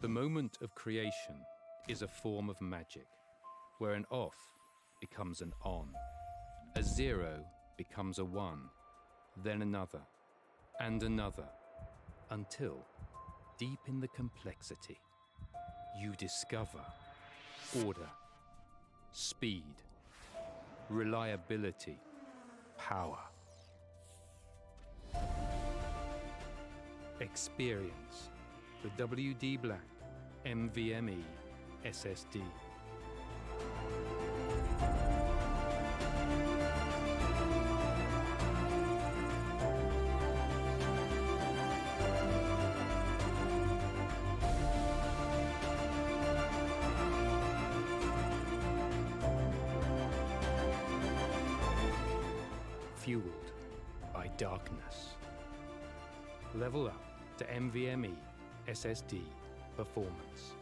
The moment of creation is a form of magic, where an off becomes an on, a 0 becomes a 1, then another, and another, until, deep in the complexity, you discover order, speed, reliability, power. Experience the WD Black NVMe SSD. Fueled by darkness. Level up to NVMe SSD performance.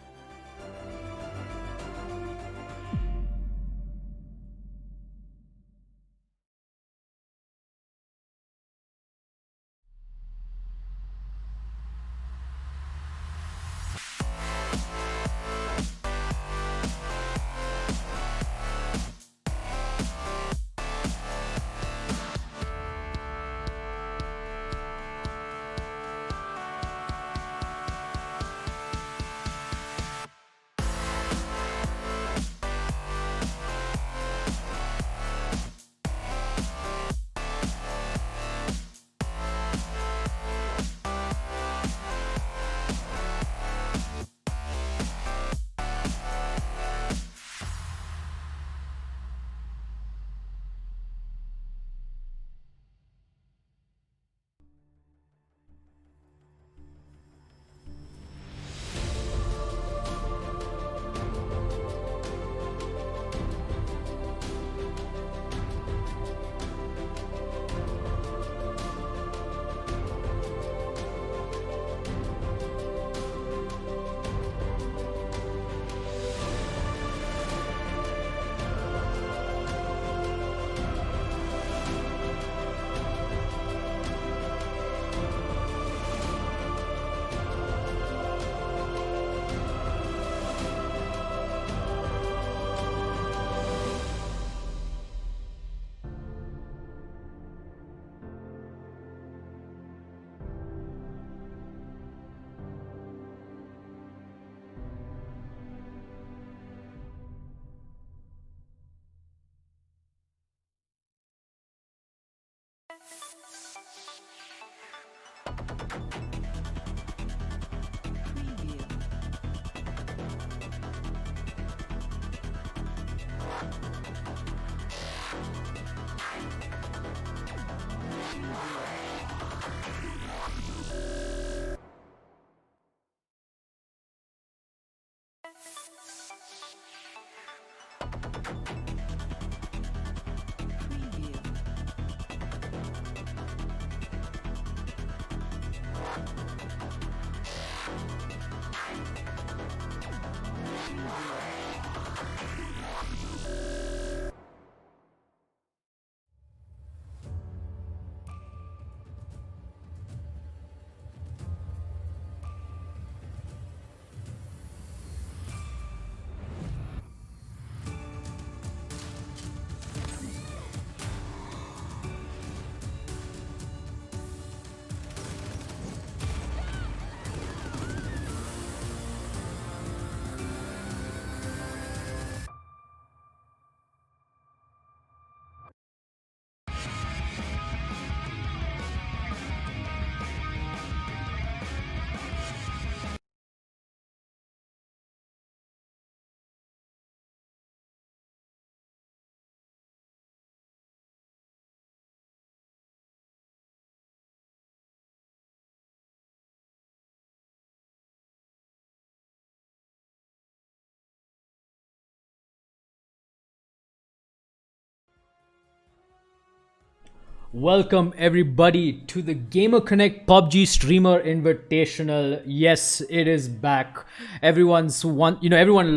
Welcome everybody to the GamerConnect PUBG Streamer Invitational. Yes, it is back. Everyone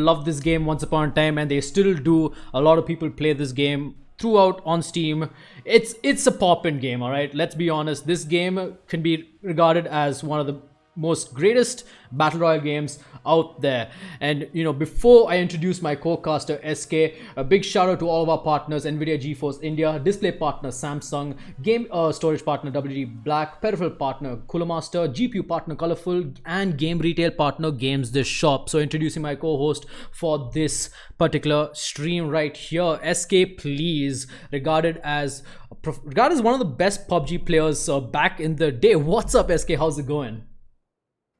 loved this game once upon a time, and they still do. A lot of people play this game throughout on Steam. It's a pop-in game, all right? Let's be honest. This game can be regarded as one of the most greatest battle royale games out there. And before I introduce my co-caster SK, a big shout out to all of our partners: Nvidia, GeForce India, display partner Samsung, game storage partner WD Black, peripheral partner Coolmaster, GPU partner Colorful, and game retail partner Games This Shop. So introducing my co-host for this particular stream right here, SK, please. Regarded as one of the best PUBG players back in the day. What's up, SK? How's it going?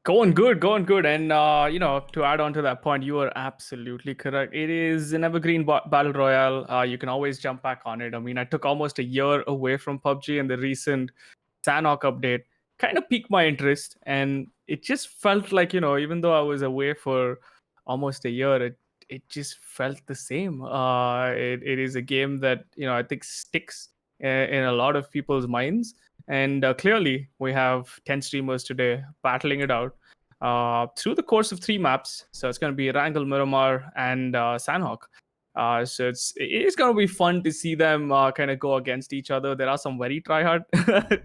Going good. And, to add on to that point, you are absolutely correct. It is an evergreen battle royale. You can always jump back on it. I mean, I took almost a year away from PUBG, and the recent Sanhok update kind of piqued my interest. And it just felt like, even though I was away for almost a year, it just felt the same. It is a game that, I think sticks in a lot of people's minds. And clearly, we have 10 streamers today battling it out through the course of 3 maps. So it's going to be Wrangel, Miramar, and Sanhok. So it is going to be fun to see them kind of go against each other. There are some very tryhard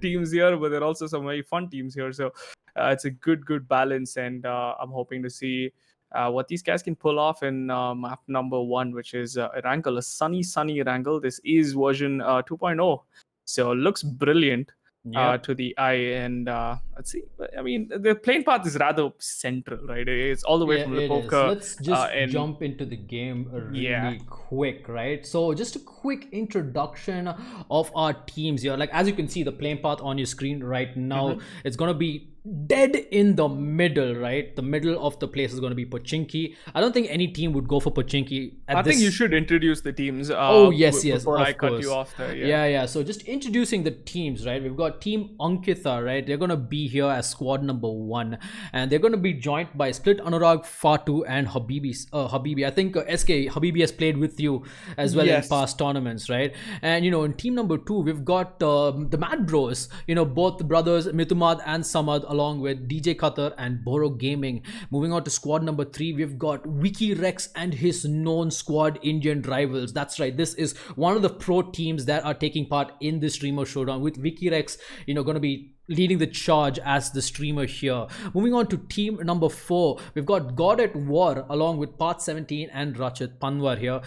teams here, but there are also some very fun teams here. So it's a good balance. And I'm hoping to see what these guys can pull off in map number 1, which is Wrangel, a sunny Wrangel. This is version 2.0. So it looks brilliant. To the eye, and let's see. I mean, the playing path is rather central, right? It's all the way from Lipovka. Let's just jump into the game really quick, right? So just a quick introduction of our teams here. Like, as you can see, the playing path on your screen right now, it's gonna be dead in the middle, right? The middle of the place is going to be Pochinki. I don't think any team would go for Pochinki. I think you should introduce the teams. Yes, before I of course. Cut you off there. Yeah. So just introducing the teams, right? We've got Team Ankkita, right? They're going to be here as squad number 1, and they're going to be joined by Split Anurag, Fatu, and Habibi. I think SK Habibi has played with you as well in past tournaments, right? And in team number 2, we've got the Mad Bros. Both the brothers Mitumad and Samad, along with DJ Qatar and Boro Gaming. Moving on to squad number 3, we've got Wikirex and his known squad Indian rivals. That's right, this is one of the pro teams that are taking part in the streamer showdown, with Wikirex going to be leading the charge as the streamer here. Moving on to team number 4, we've got GODAtWar along with Path 17 and Rachit Panwar here.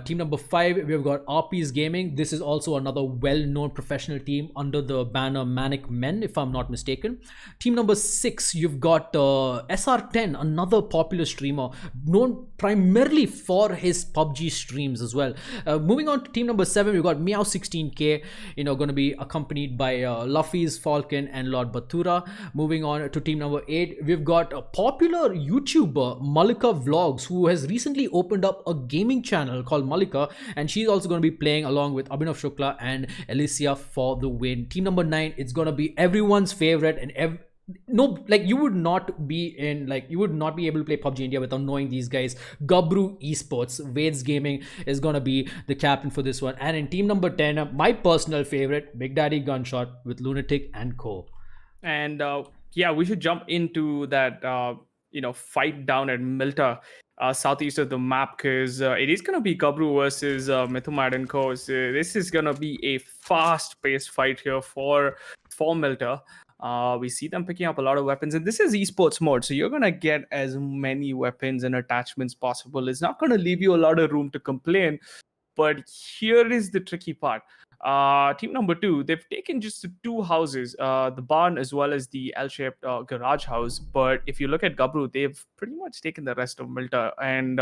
Team number 5, we've got Arpes Gaming. This is also another well-known professional team under the banner Manic Men, if I'm not mistaken. Team number 6, you've got SrTEN, another popular streamer known primarily for his PUBG streams as well. Moving on to team number 7, we've got Meow16k, going to be accompanied by Luffy's Falcon and Lord Batura. Moving on to team number 8, we've got a popular YouTuber Mallika Vlogs, who has recently opened up a gaming channel called Mallika, and she's also going to be playing along with Abhinav Shukla and Alicia for the win. Team number 9, it's going to be everyone's favorite, and you would not be able to play PUBG India without knowing these guys. Gabru Esports, Vedzz Gaming is gonna be the captain for this one. And in team number 10, my personal favorite, Big Daddy Gunshot with Lunatic and Co. And we should jump into that fight down at Milta, southeast of the map, because it is going to be Gabru versus Mithumad and Co. So this is going to be a fast-paced fight here for Milta. We see them picking up a lot of weapons, and this is esports mode, so you're going to get as many weapons and attachments possible. It's not going to leave you a lot of room to complain, but here is the tricky part. Team number 2, they've taken just 2 houses, the barn as well as the L-shaped garage house. But if you look at Gabru, they've pretty much taken the rest of Milta. And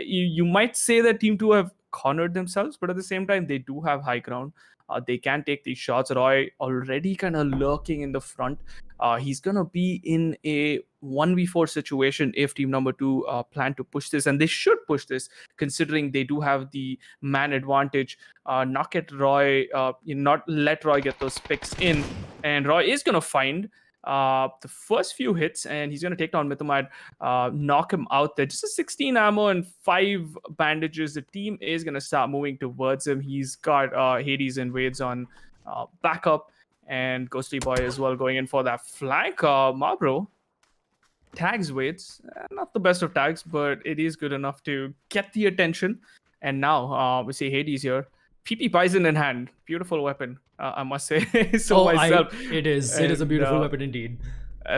you might say that Team 2 have cornered themselves, but at the same time, they do have high ground. They can take these shots. Roy already kind of lurking in the front. He's going to be in a 1v4 situation if team number 2 plan to push this. And they should push this, considering they do have the man advantage. Not let Roy get those picks in. And Roy is going to find the first few hits, and he's going to take down Mithumad, knock him out there. Just a 16 ammo and 5 bandages. The team is going to start moving towards him. He's got Hades and Vedzz on backup, and Ghostly Boy as well going in for that flank. Mabro tags Vedzz. Not the best of tags, but it is good enough to get the attention. And now we see Hades here. PP Bison in hand. Beautiful weapon, I must say. It is. It is a beautiful weapon indeed.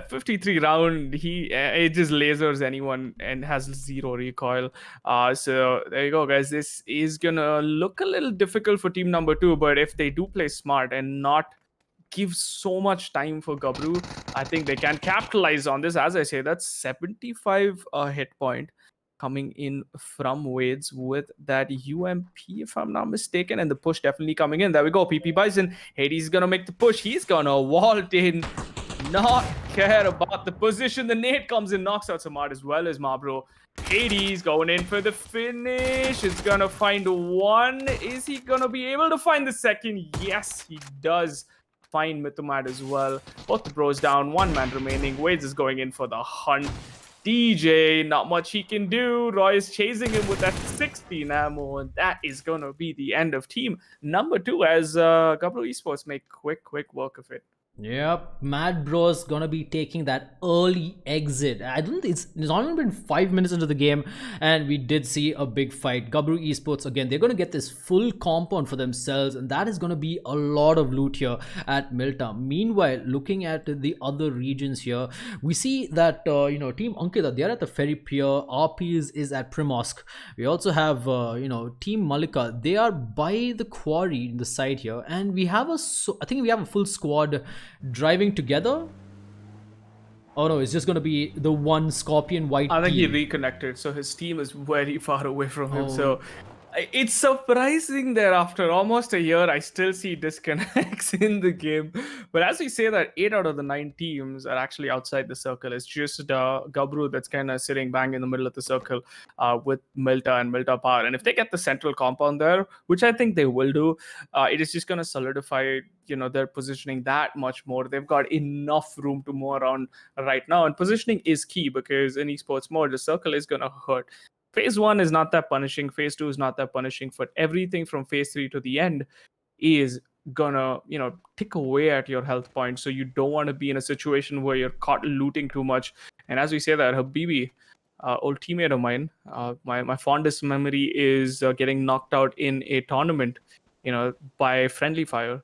53 round, it just lasers anyone and has 0 recoil. So there you go, guys. This is gonna look a little difficult for team number 2, but if they do play smart and not give so much time for Gabru, I think they can capitalize on this. As I say, that's 75 hit point coming in from Vedzz with that UMP, if I'm not mistaken, and the push definitely coming in. There we go. PP Bison. Hades gonna make the push. He's gonna vault in. Not care about the position. The nade comes in, knocks out Samad as well as Mabro. Hades going in for the finish. It's gonna find one. Is he gonna be able to find the second? Yes, he does find Mythomad as well. Both the bros down, 1 man remaining. Vedzz is going in for the hunt. DJ, not much he can do. Roy is chasing him with that 16 ammo, and that is gonna be the end of team number 2 as Gabru Esports make quick work of it. Yep, Mad Bros gonna be taking that early exit. I don't think it's only been 5 minutes into the game, and we did see a big fight. Gabru Esports again, they're gonna get this full compound for themselves, and that is gonna be a lot of loot here at Milta. Meanwhile, looking at the other regions here, we see that Team Ankkita, they're at the Ferry Pier. Arpes is at Primosk. We also have Team Mallika, they are by the quarry in the side here, and we have I think we have a full squad driving together. Oh no, it's just gonna be the one Scorpion white I think team. he reconnected, so his team is very far away from him. So it's surprising that after almost a year, I still see disconnects in the game. But as we say that 8 out of the 9 teams are actually outside the circle. It's just Gabru that's kind of sitting bang in the middle of the circle with Milta and Milta Power. And if they get the central compound there, which I think they will do, it is just going to solidify their positioning that much more. They've got enough room to move around right now. And positioning is key because in esports mode, the circle is going to hurt. Phase 1 is not that punishing. Phase 2 is not that punishing. But everything from phase 3 to the end is gonna, tick away at your health points. So you don't want to be in a situation where you're caught looting too much. And as we say that, Habibi, old teammate of mine, my fondest memory is getting knocked out in a tournament, by friendly fire.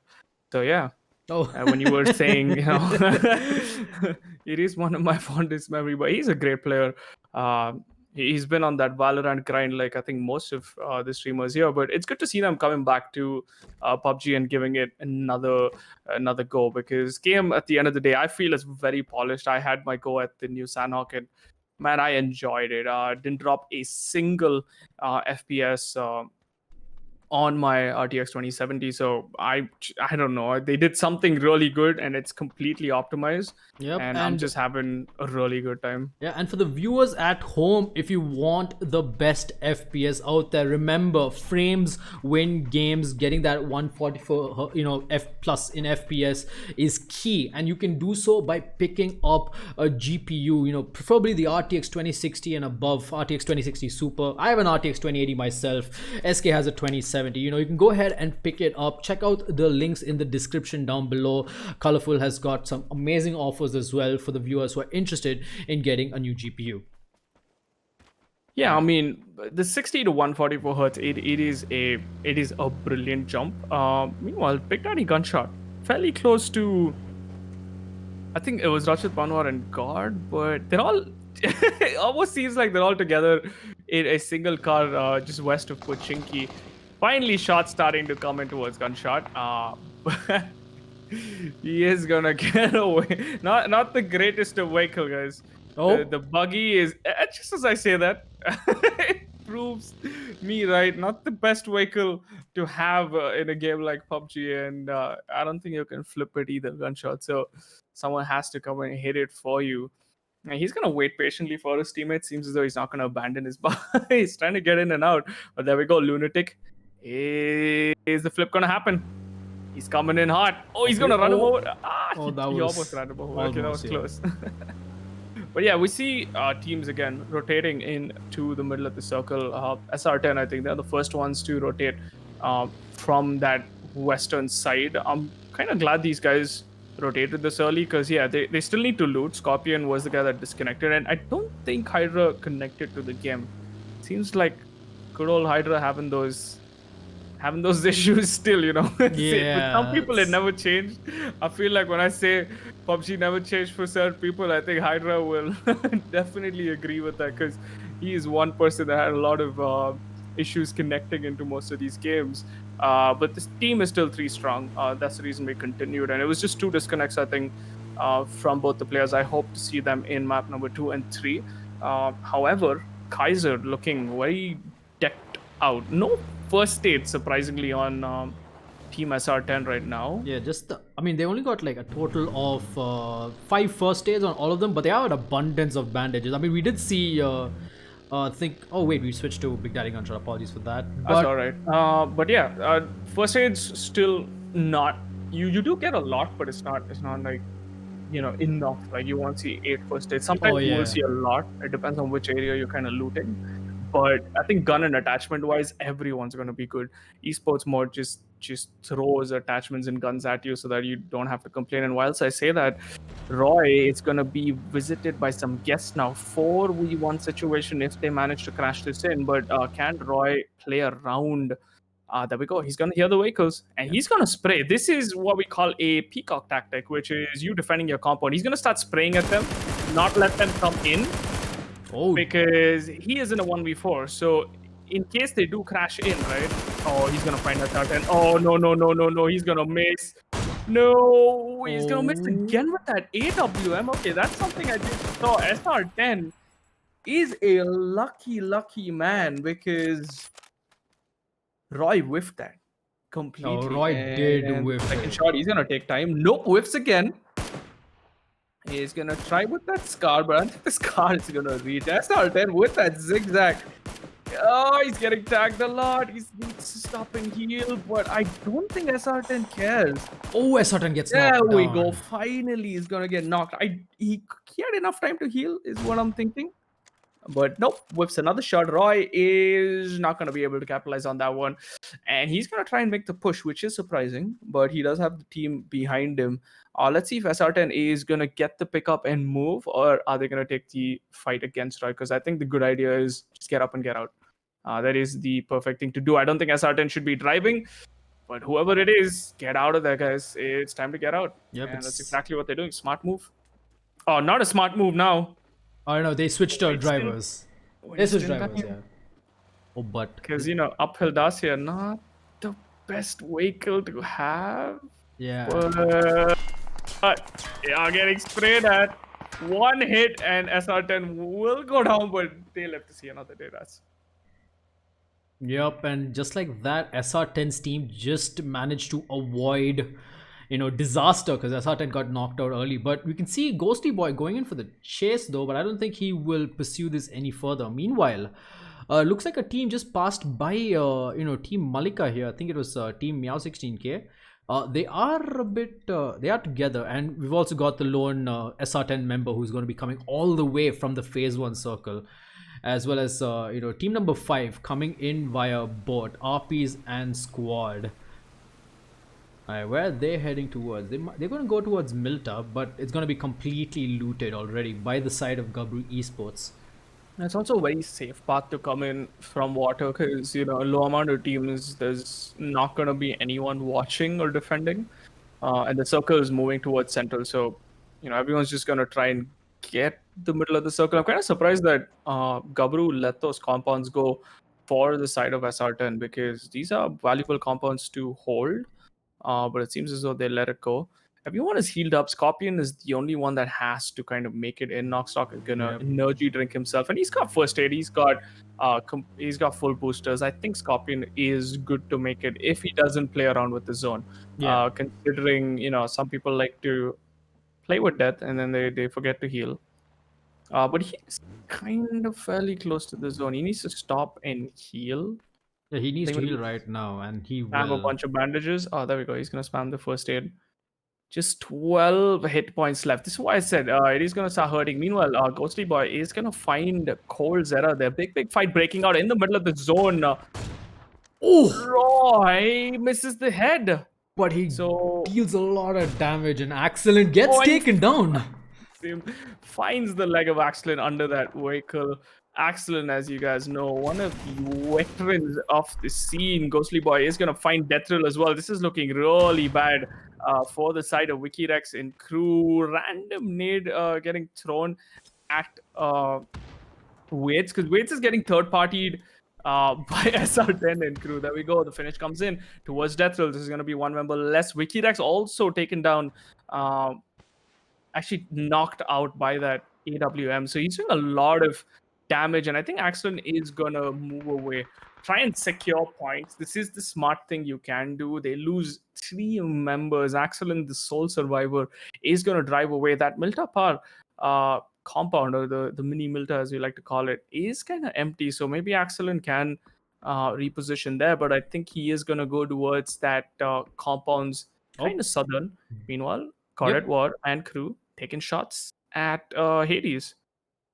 So yeah. Oh, when you were saying, it is one of my fondest memory. But he's a great player. He's been on that Valorant grind, like I think most of the streamers here. But it's good to see them coming back to PUBG and giving it another go, because game at the end of the day, I feel is very polished. I had my go at the new Sandhawk, and man, I enjoyed it. Didn't drop a single FPS on my RTX 2070. So I don't know, they did something really good and it's completely optimized. Yep, and I'm just having a really good time. Yeah, and for the viewers at home, if you want the best FPS out there, remember, frames win games. Getting that 144 F plus in FPS is key, and you can do so by picking up a GPU, preferably the RTX 2060 and above. RTX 2060 Super. I have an RTX 2080 myself. SK has a 2070. You can go ahead and pick it up. Check out the links in the description down below. Colorful has got some amazing offers as well for the viewers who are interested in getting a new GPU. Yeah, I mean, the 60 to 144 hertz, it is a brilliant jump. Meanwhile, Big Daddy Gunshot, fairly close to, I think it was Rachit Panwar and God, but they're all, it almost seems like they're all together in a single car just west of Pochinki. Finally, shots starting to come in towards Gunshot. He is gonna get away. Not the greatest of vehicle, guys. Oh, The buggy is, just as I say that, it proves me right. Not the best vehicle to have in a game like PUBG, and I don't think you can flip it either, Gunshot. So someone has to come and hit it for you. And he's gonna wait patiently for his teammates. Seems as though he's not gonna abandon his buggy. He's trying to get in and out. But there we go, Lunatic. Is the flip gonna happen? He's coming in hot. Oh, he's gonna run him over. that He was almost ran him over. Okay, that was almost, close. But yeah, we see teams again rotating into the middle of the circle. SrTEN, I think they're the first ones to rotate from that western side. I'm kind of glad these guys rotated this early, because yeah, they still need to loot. Scorpion was the guy that disconnected, and I don't think Hydra connected to the game. Seems like good old Hydra having those having those issues still, With some people, it Yeah. never changed. I feel like when I say PUBG never changed for certain people, I think Hydra will definitely agree with that because he is one person that had a lot of issues connecting into most of these games. But this team is still three strong. That's the reason we continued. And it was just two disconnects, I think, from both the players. I hope to see them in map number 2 and 3. However, Kaiser looking very decked out. No first state, surprisingly, on Team SR10 right now. Yeah, I mean, they only got like a total of 5 first aids on all of them, but they have an abundance of bandages. I mean, we did see, oh wait, we switched to Big Daddy Gunshot. Apologies for that. That's But all right. But yeah, first aid's still not. You do get a lot, but it's not like enough. Like you won't see 8 first aids. Sometimes you yeah. will see a lot. It depends on which area you're kind of looting. But I think gun and attachment wise, everyone's gonna be good. Esports mode just throws attachments and guns at you so that you don't have to complain. And whilst I say that, Roy is gonna be visited by some guests now. 4v1 situation if they manage to crash this in. But can Roy play around? There we go. He's gonna hear the vehicles and he's gonna spray. This is what we call a peacock tactic, which is you defending your compound. He's gonna start spraying at them, not let them come in. Oh, Because he is in a 1v4. So in case they do crash in, right? Oh, he's gonna find a tartan. Oh no, he's gonna miss. No, he's gonna miss again with that AWM. Okay, that's something I just saw. SR10 is a lucky man because Roy whiffed that completely. Oh, Roy did And whiff second it. shot, he's gonna take time. Nope, whiffs again. He's gonna try with that scar, but I don't think the scar is gonna reach. SR10 with that zigzag. Oh, he's getting tagged a lot. He needs to stop and heal, but I don't think SR10 cares. Oh, SrTEN gets There knocked we down. go. Finally, he's gonna get knocked. He had enough time to heal, is what I'm thinking. But nope, whips another shot. Roy is not going to be able to capitalize on that one. And he's going to try and make the push, which is surprising. But he does have the team behind him. Let's see if SR10 is going to get the pickup and move, or are they going to take the fight against Roy? Because I think the good idea is just get up and get out. That is the perfect thing to do. I don't think SR10 should be driving. But whoever it is, get out of there, guys. It's time to get out. Yep, and that's it's- exactly what they're doing. Smart move. Oh, not a smart move now. I don't know. They switched drivers. They switched drivers, yeah. Oh, but Because uphill Dacia, not the best vehicle to have. yeah. But they are getting sprayed at. One hit and SR10 will go down, but they left to see another day. That's Yep, and just like that, SR10's team just managed to avoid, disaster because SR10 got knocked out early. But we can see Ghosty Boy going in for the chase though, but I don't think he will pursue this any further. Meanwhile, looks like a team just passed by, Team Mallika here. I think it was Team Meow 16K. They are they are together, and we've also got the lone SR10 member who's going to be coming all the way from the phase 1 circle, as well as team number 5 coming in via boat, Arpes and squad. Alright, where are they heading towards? They're going to go towards Milta, but it's going to be completely looted already by the side of Gabru Esports. It's also a very safe path to come in from water because, a low amount of teams, there's not going to be anyone watching or defending. And the circle is moving towards central. So, everyone's just going to try and get the middle of the circle. I'm kind of surprised that Gabru let those compounds go for the side of SR10 because these are valuable compounds to hold. But it seems as though they let it go. Everyone is healed up. Scorpion is the only one that has to kind of make it in. Knockstock is gonna energy drink himself, and he's got first aid. He's got full boosters. I think Scorpion is good to make it if he doesn't play around with the zone. Yeah. Considering some people like to play with death and then they forget to heal. But he's kind of fairly close to the zone. He needs to stop and heal. Yeah, he needs to heal right now, and he Spam a will. bunch of bandages. Oh, there we go. He's gonna spam the first aid. Just 12 hit points left. This is why I said it is gonna start hurting. Meanwhile, Ghosty Boy is gonna find Cold Zera there. Big fight breaking out in the middle of the zone. Oh! Roy misses the head. But he So deals a lot of damage, and Excellent gets Points. taken down. finds the leg of Axlin under that vehicle. Excellent, as you guys know, one of the veterans of the scene. Ghostly Boy is going to find Death Thrill as well. This is looking really bad for the side of Wikirex and crew. Random nade getting thrown at Vedzz, because Vedzz is getting third-partied by SrTEN and crew. There we go. The finish comes in towards Death Thrill. This is going to be one member less. Wikirex also taken down, actually knocked out by that AWM. So he's doing a lot of damage, and I think Axelin is gonna move away, try and secure points. This is the smart thing you can do. They lose 3 members. Axelin, the sole survivor, is gonna drive away. That Milta Par compound, or the mini Milta as we like to call it, is kind of empty. So maybe Axelin can reposition there, but I think he is gonna go towards that compounds kind of southern. Meanwhile, GODAtWar and crew taking shots at Hades.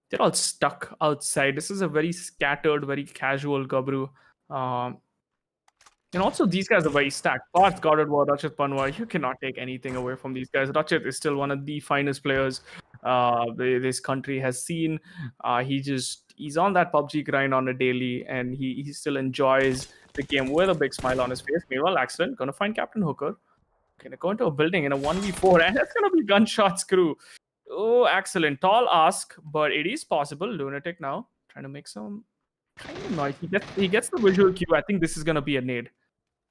They're all stuck outside. This is a very scattered, very casual Gabru. And also, these guys are very stacked. Parth, GODAtWar, Rachit Panwar, you cannot take anything away from these guys. Rachit is still one of the finest players this country has seen. He's on that PUBG grind on a daily, and he still enjoys the game with a big smile on his face. Meanwhile, Accident gonna find Captain Hooker. Gonna go into a building in a 1v4, and that's gonna be Gunshot's crew. Oh, excellent. Tall ask, but it is possible. Lunatic now trying to make some kind of noise. He gets the visual cue. I think this is gonna be a nade.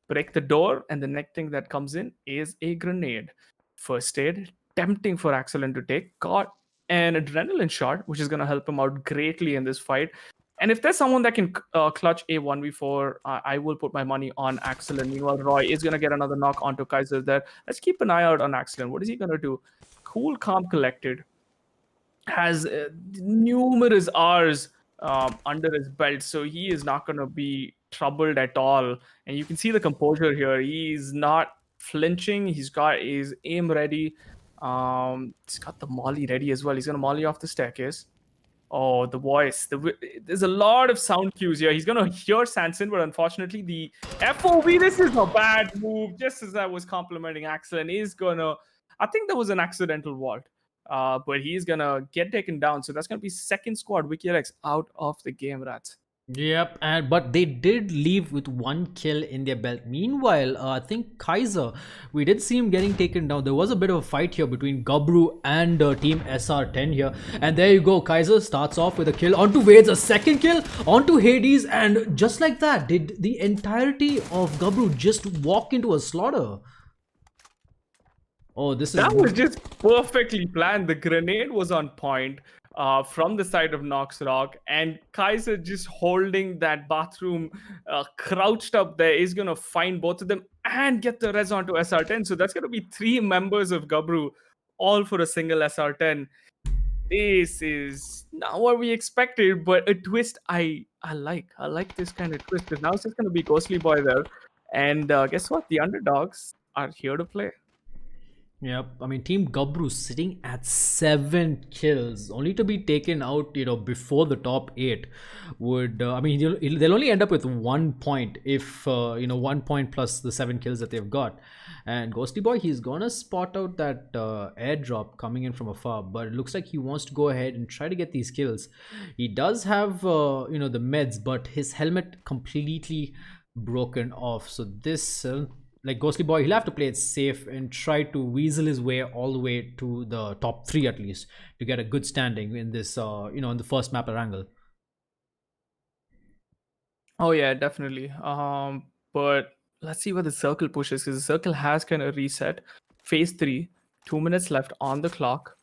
Break the door, and the next thing that comes in is a grenade. First aid, tempting for Excellent to take. Got an adrenaline shot, which is gonna help him out greatly in this fight. And if there's someone that can clutch a 1v4, I will put my money on Excellent. Meanwhile, Roy is going to get another knock onto Kaiser there. Let's keep an eye out on Excellent. What is he going to do? Cool, calm, collected. Has numerous R's under his belt, so he is not going to be troubled at all. And you can see the composure here. He's not flinching. He's got his aim ready. He's got the molly ready as well. He's going to molly off the staircase. Oh, the voice. There's a lot of sound cues here. He's going to hear Sanson, but unfortunately, the FOV, this is a bad move. Just as I was complimenting Axel, and he's going to... I think there was an accidental vault, but he's going to get taken down. So that's going to be second squad Wikirex out of the game, Rats. Yep, but they did leave with 1 kill in their belt. Meanwhile, I think Kaiser, we did see him getting taken down. There was a bit of a fight here between Gabru and Team SrTEN here. And there you go, Kaiser starts off with a kill onto Vedzz, a second kill onto Hades, and just like that, did the entirety of Gabru just walk into a slaughter? Oh, that was just perfectly planned. The grenade was on point. From the side of Nox Rock, and Kaiser just holding that bathroom, crouched up there, is going to find both of them and get the res onto SrTEN. So that's going to be 3 members of Gabru, all for a single SrTEN. This is not what we expected, but a twist I like this kind of twist, because now it's just going to be Ghostly Boy there. And guess what? The underdogs are here to play. Yep, I mean, Team Gabru sitting at 7 kills, only to be taken out, before the top 8 would, I mean, they'll only end up with 1 point if, 1 point plus the 7 kills that they've got. And Ghostly Boy, he's gonna spot out that airdrop coming in from afar, but it looks like he wants to go ahead and try to get these kills. He does have, the meds, but his helmet completely broken off. So this... like Ghostly Boy, he'll have to play it safe and try to weasel his way all the way to the top 3 at least to get a good standing in this, in the first map angle. Oh yeah, definitely. But let's see where the circle pushes, because the circle has kind of reset. Phase 3, 2 minutes left on the clock.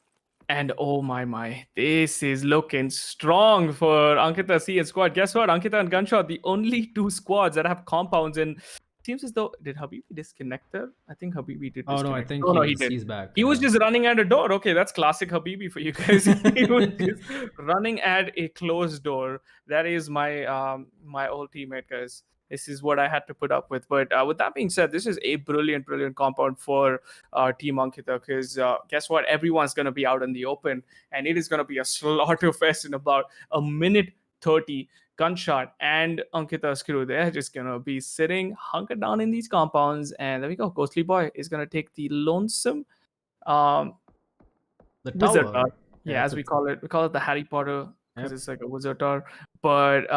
And oh my, this is looking strong for Ankkita C and squad. Guess what? Ankkita and Gunshot, the only 2 squads that have compounds in. Seems as though, did Habibi disconnect there? I think Habibi did. Oh no, I think he did. He's back. He was just running at a door. Okay, that's classic Habibi for you guys. He was just running at a closed door. That is my my old teammate, guys. This is what I had to put up with. But with that being said, this is a brilliant compound for Team Ankkita, because guess what? Everyone's going to be out in the open, and it is going to be a slaughter fest in about a minute 30. Gunshot and Ankkita's crew, they're just gonna be sitting hunkered down in these compounds, and there we go. Ghostly Boy is gonna take the lonesome the wizard tower. as we call it. We call it the Harry Potter because Yep. it's like a wizard tower. But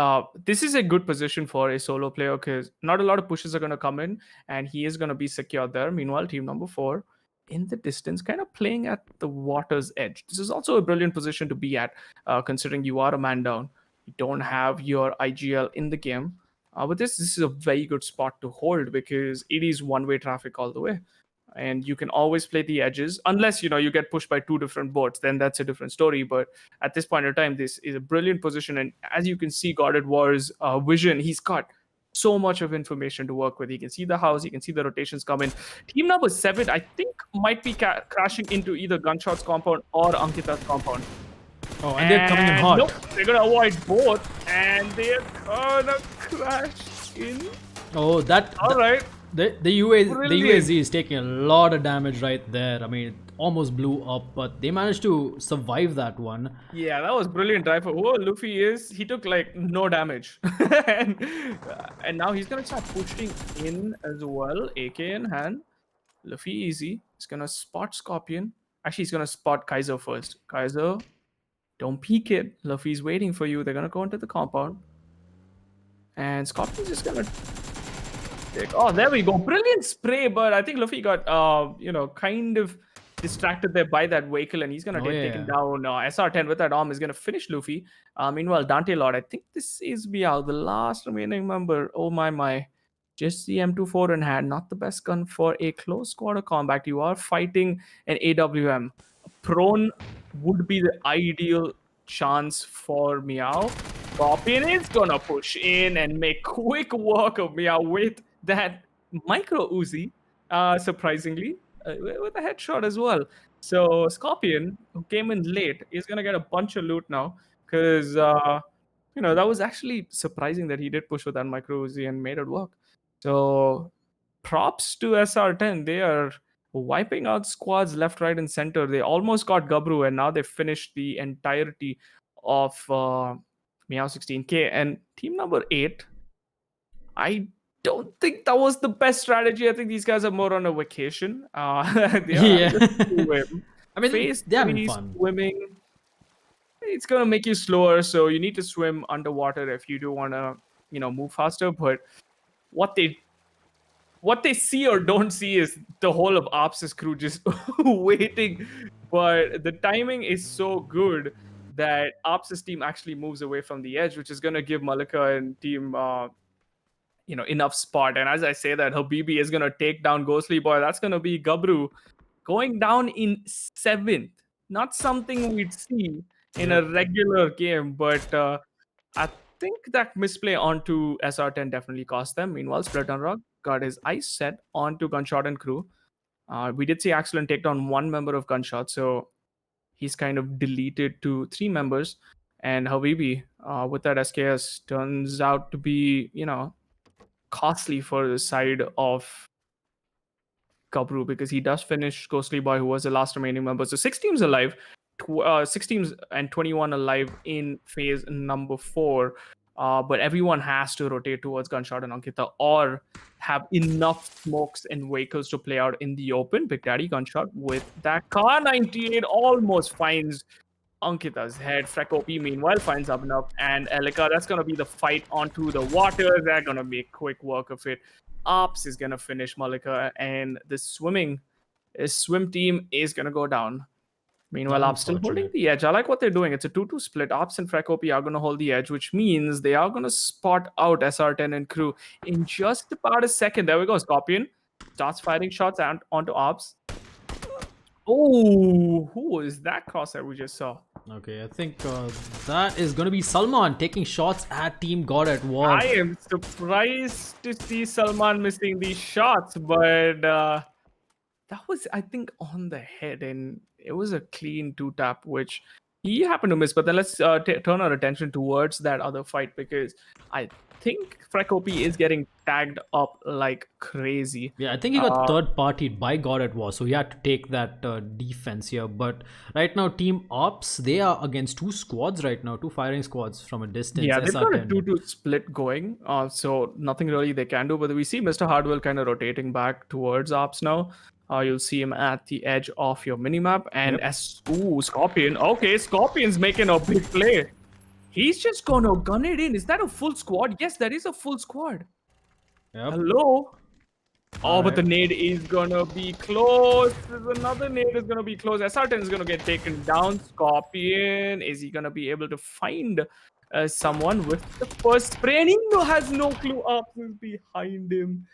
this is a good position for a solo player because not a lot of pushes are going to come in, and he is going to be secure there. Meanwhile, team number 4 in the distance, kind of playing at the water's edge. This is also a brilliant position to be at, considering you are a man down. You don't have your IGL in the game. But this is a very good spot to hold because it is one-way traffic all the way, and you can always play the edges unless you get pushed by 2 different boats. Then that's a different story. But at this point in time, this is a brilliant position, and as you can see, GODAtWar's vision, he's got so much of information to work with. He can see the house, he can see the rotations coming. Team number 7, I think, might be crashing into either Gunshot's compound or Ankkita's compound. Oh, and they're coming in hot. Nope, they're gonna avoid both, and they're gonna crash in. Oh, All right. The Brilliant. UAZ is taking a lot of damage right there. I mean, it almost blew up, but they managed to survive that one. Yeah, that was brilliant drive for who Luffy is. He took like no damage, and now he's gonna start pushing in as well. AK in hand, Luffy easy. He's gonna spot Scorpion. Actually, he's gonna spot Kaiser first. Kaiser, don't peek it. Luffy's waiting for you. They're gonna go into the compound, and Scorpion's just gonna. Oh, there we go. Brilliant spray, but I think Luffy got kind of distracted there by that vehicle, and he's gonna get taken down. SrTEN with that arm is gonna finish Luffy. Meanwhile, Dante Lord, I think this is Biao, the last remaining member. Oh my. Just the M24 in hand, not the best gun for a close quarter combat. You are fighting an AWM. Prone would be the ideal chance for Meow. Scorpion is gonna push in and make quick work of Meow with that micro Uzi, surprisingly, with a headshot as well. So Scorpion, who came in late, is gonna get a bunch of loot now because that was actually surprising that he did push with that micro Uzi and made it work. So props to SrTEN. They are wiping out squads left, right, and center. They almost got Gabru, and now they finished the entirety of Meow 16K. And team number 8, I don't think that was the best strategy. I think these guys are more on a vacation. Yeah. I mean, they're having fun. Swimming. It's gonna make you slower, so you need to swim underwater if you do want to, move faster. But what they see or don't see is the whole of Arpes' crew just waiting. But the timing is so good that Arpes' team actually moves away from the edge, which is gonna give Mallika and team enough spot. And as I say that, Habibi is gonna take down Ghostly Boy. That's gonna be Gabru going down in 7th. Not something we'd see in a regular game, but I think that misplay onto SrTEN definitely cost them. Meanwhile, SrTEN got his eyes set onto Gunshot and crew. We did see Excellent take down 1 member of Gunshot, so he's kind of deleted to 3 members. And Habibi, with that SKS, turns out to be, costly for the side of Gabru because he does finish Ghostly Boy, who was the last remaining member. So 6 teams alive, 6 teams and 21 alive in phase number 4. But everyone has to rotate towards Gunshot and Ankkita or have enough smokes and vehicles to play out in the open. Big Daddy Gunshot with that Car 98 almost finds Ankkita's head. Frekopi, meanwhile, finds Abhinav and Elika. That's going to be the fight onto the water. They're going to make quick work of it. Arpes is going to finish Mallika, and the swim team is going to go down. Meanwhile, Arpes still holding the edge. I like what they're doing. It's a 2-2 split. Arpes and Frekopi are going to hold the edge, which means they are going to spot out SrTEN and crew in just about a second. There we go. Scorpion starts firing shots onto Arpes. Oh, who was that crosshair we just saw? Okay, I think that is going to be Salman taking shots at Team GODAtWar. I am surprised to see Salman missing these shots, but that was, I think, on the head, and it was a clean 2-tap, which he happened to miss. But then let's turn our attention towards that other fight because I think Frekopi is getting tagged up like crazy. Yeah, I think he got third-partied by GODAtWar, so he had to take that defense here. But right now, Team Arpes, they are against 2 squads right now, 2 firing squads from a distance. Yeah, they've got a 2-2 split going, so nothing really they can do. But we see Mr. Hardwell kind of rotating back towards Arpes now. You'll see him at the edge of your minimap. And Scorpion. Okay, Scorpion's making a big play. He's just gonna gun it in. Is that a full squad? Yes, that is a full squad. Yep. Hello? Oh, but the Alright. nade is gonna be close. There's another nade is gonna be close. SrTEN is gonna get taken down. Scorpion, is he gonna be able to find someone with the first spray? And he has no clue. Arpes is behind him.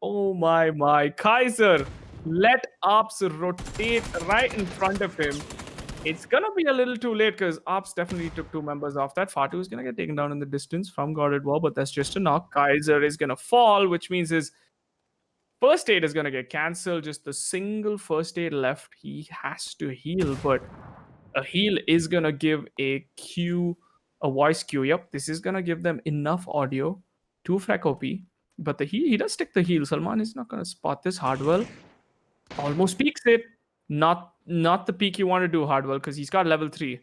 Oh my. Kaiser, let Arpes rotate right in front of him. It's gonna be a little too late because Arpes definitely took 2 members off that. Fatu is gonna get taken down in the distance from GODAtWar, but that's just a knock. Kaiser is gonna fall, which means his first aid is gonna get cancelled. Just a single first aid left. He has to heal, but a heal is gonna give a voice cue. Yep, this is gonna give them enough audio to Frek OP. But the he does stick the heal. Salman is not gonna spot this. Hardwell almost peaks it. Not the peak you want to do, Hardwell, because he's got level 3.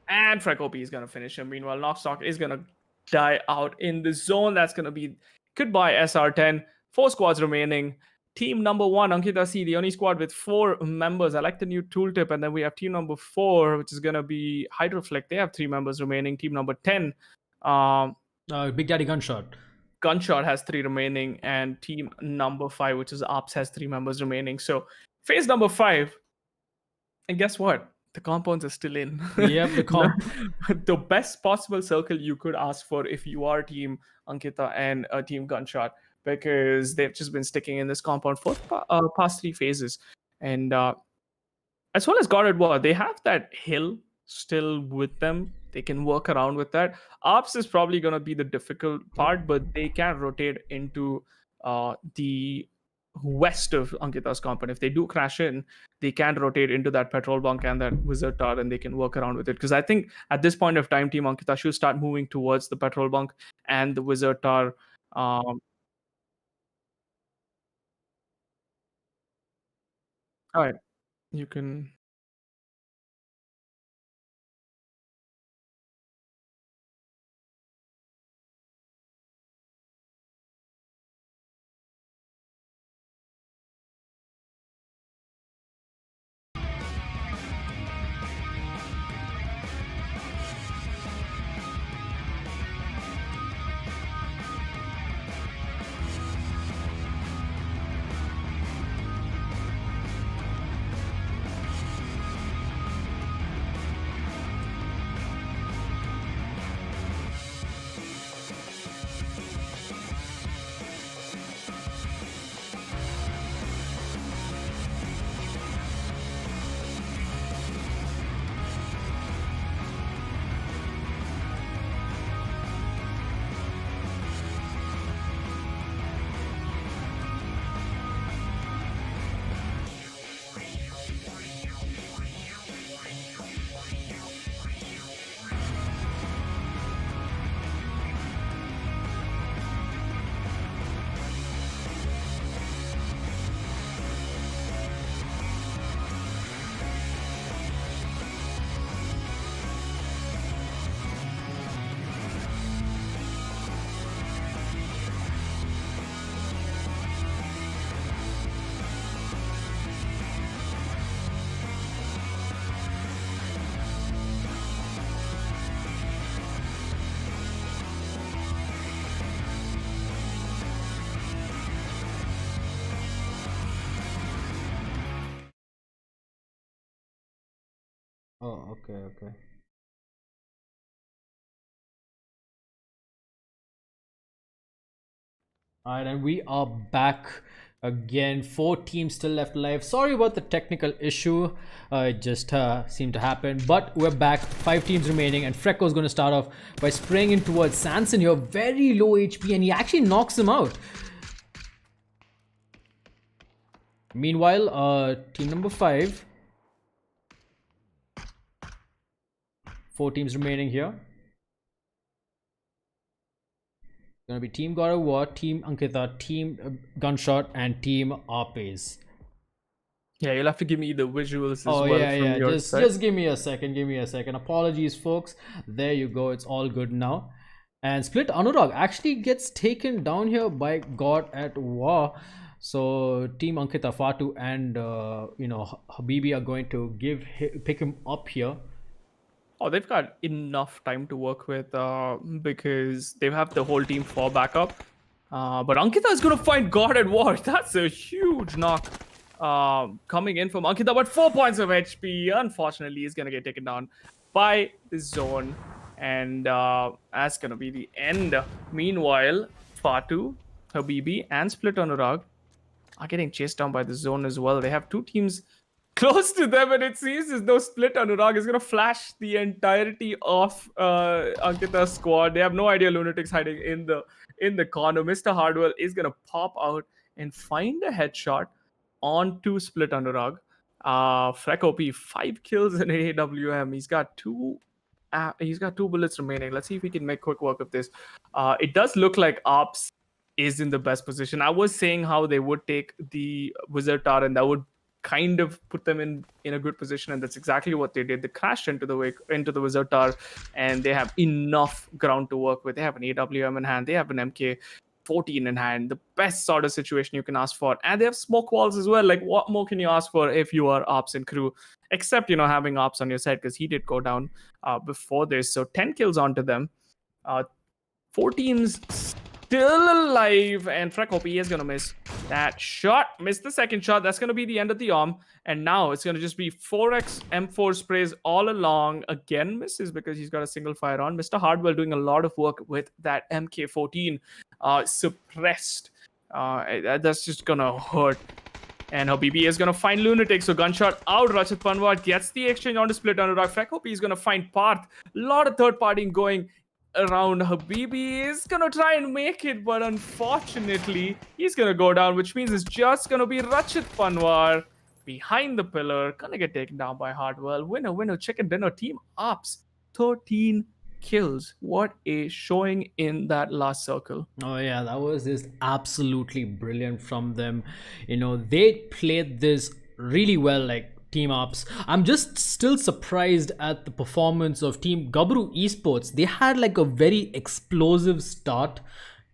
And Frek OP is gonna finish him. Meanwhile, Knockstock is gonna die out in the zone. That's gonna be goodbye, SrTEN. 4 squads remaining. Team number 1, Ankkita C, the only squad with 4 members. I like the new tooltip. And then we have team number 4, which is gonna be Hydroflick. They have 3 members remaining. Team number 10, Big Daddy Gunshot. Gunshot has 3 remaining, and team number 5, which is Arpes, has 3 members remaining. So phase number 5, and guess what? The compounds are still in. Yep, the best possible circle you could ask for if you are team Ankkita and team Gunshot, because they've just been sticking in this compound for past 3 phases. And as well as GODAtWar, they have that hill still with them. They can work around with that. Arpes is probably going to be the difficult part, but they can rotate into the west of Ankkita's compound. If they do crash in, they can rotate into that petrol bunk and that wizard tower, and they can work around with it. Because I think at this point of time, Team Ankkita should start moving towards the petrol bunk and the wizard tower. All right, you can. Oh, okay. Alright, and we are back again. 4 teams still left alive. Sorry about the technical issue. It just seemed to happen. But we're back. 5 teams remaining. And Frecko's going to start off by spraying in towards Sanson here. Very low HP. And he actually knocks him out. Meanwhile, team number 5. 4 teams remaining here. Gonna be Team GODAtWar, Team Ankkita, Team Gunshot, and Team Arpes. Yeah, you'll have to give me the visuals as well. Oh yeah. Just give me a second. Apologies, folks. There you go. It's all good now. And Split Anurag actually gets taken down here by GODAtWar. So Team Ankkita, Fatu, and Habibi are going to pick him up here. Oh, they've got enough time to work with because they have the whole team for backup. But Ankkita is going to find GODAtWar. That's a huge knock coming in from Ankkita, but 4 points of HP. Unfortunately, he's going to get taken down by the zone. And that's going to be the end. Meanwhile, Fatu, Habibi, and Split Anurag are getting chased down by the zone as well. They have two teams close to them, and it seems as though Split Anurag is going to flash the entirety of Ankita's squad. They have no idea Lunatic's hiding in the corner. Mr. Hardwell is going to pop out and find a headshot onto Split Anurag. Freck OP, 5 kills in AWM. He's got two bullets remaining. Let's see if we can make quick work of this. It does look like Arpes is in the best position. I was saying how they would take the Wizard Tower and that would kind of put them in a good position, and that's exactly what they did. They crashed into the Wizard Tower, and they have enough ground to work with. They have an AWM in hand. They have an MK14 in hand. The best sort of situation you can ask for, and they have smoke walls as well. Like, what more can you ask for if you are Arpes and crew? Except having Arpes on your side, because he did go down before this. So 10 kills onto them. 4 teams still alive, and Freck OP is gonna miss that shot. Missed the second shot. That's gonna be the end of the arm, and now it's gonna just be 4x M4 sprays all along. Again, misses because he's got a single fire on. Mr. Hardwell doing a lot of work with that MK14 suppressed. That's just gonna hurt. And Habibi is going to find Lunatic. So Gunshot out. Rachit Panwar gets the exchange on to Split Anurag. Freck OP is going to find Parth. A lot of third partying going around. Habibi is going to try and make it, but unfortunately, he's going to go down, which means it's just going to be Rachit Panwar behind the pillar. Going to get taken down by Hardwell. Winner, chicken dinner. Team Arpes, 13 kills. What a showing in that last circle. Oh yeah, that was just absolutely brilliant from them. They played this really well, like Team Arpes. I'm just still surprised at the performance of Team Gabru Esports. They had like a very explosive start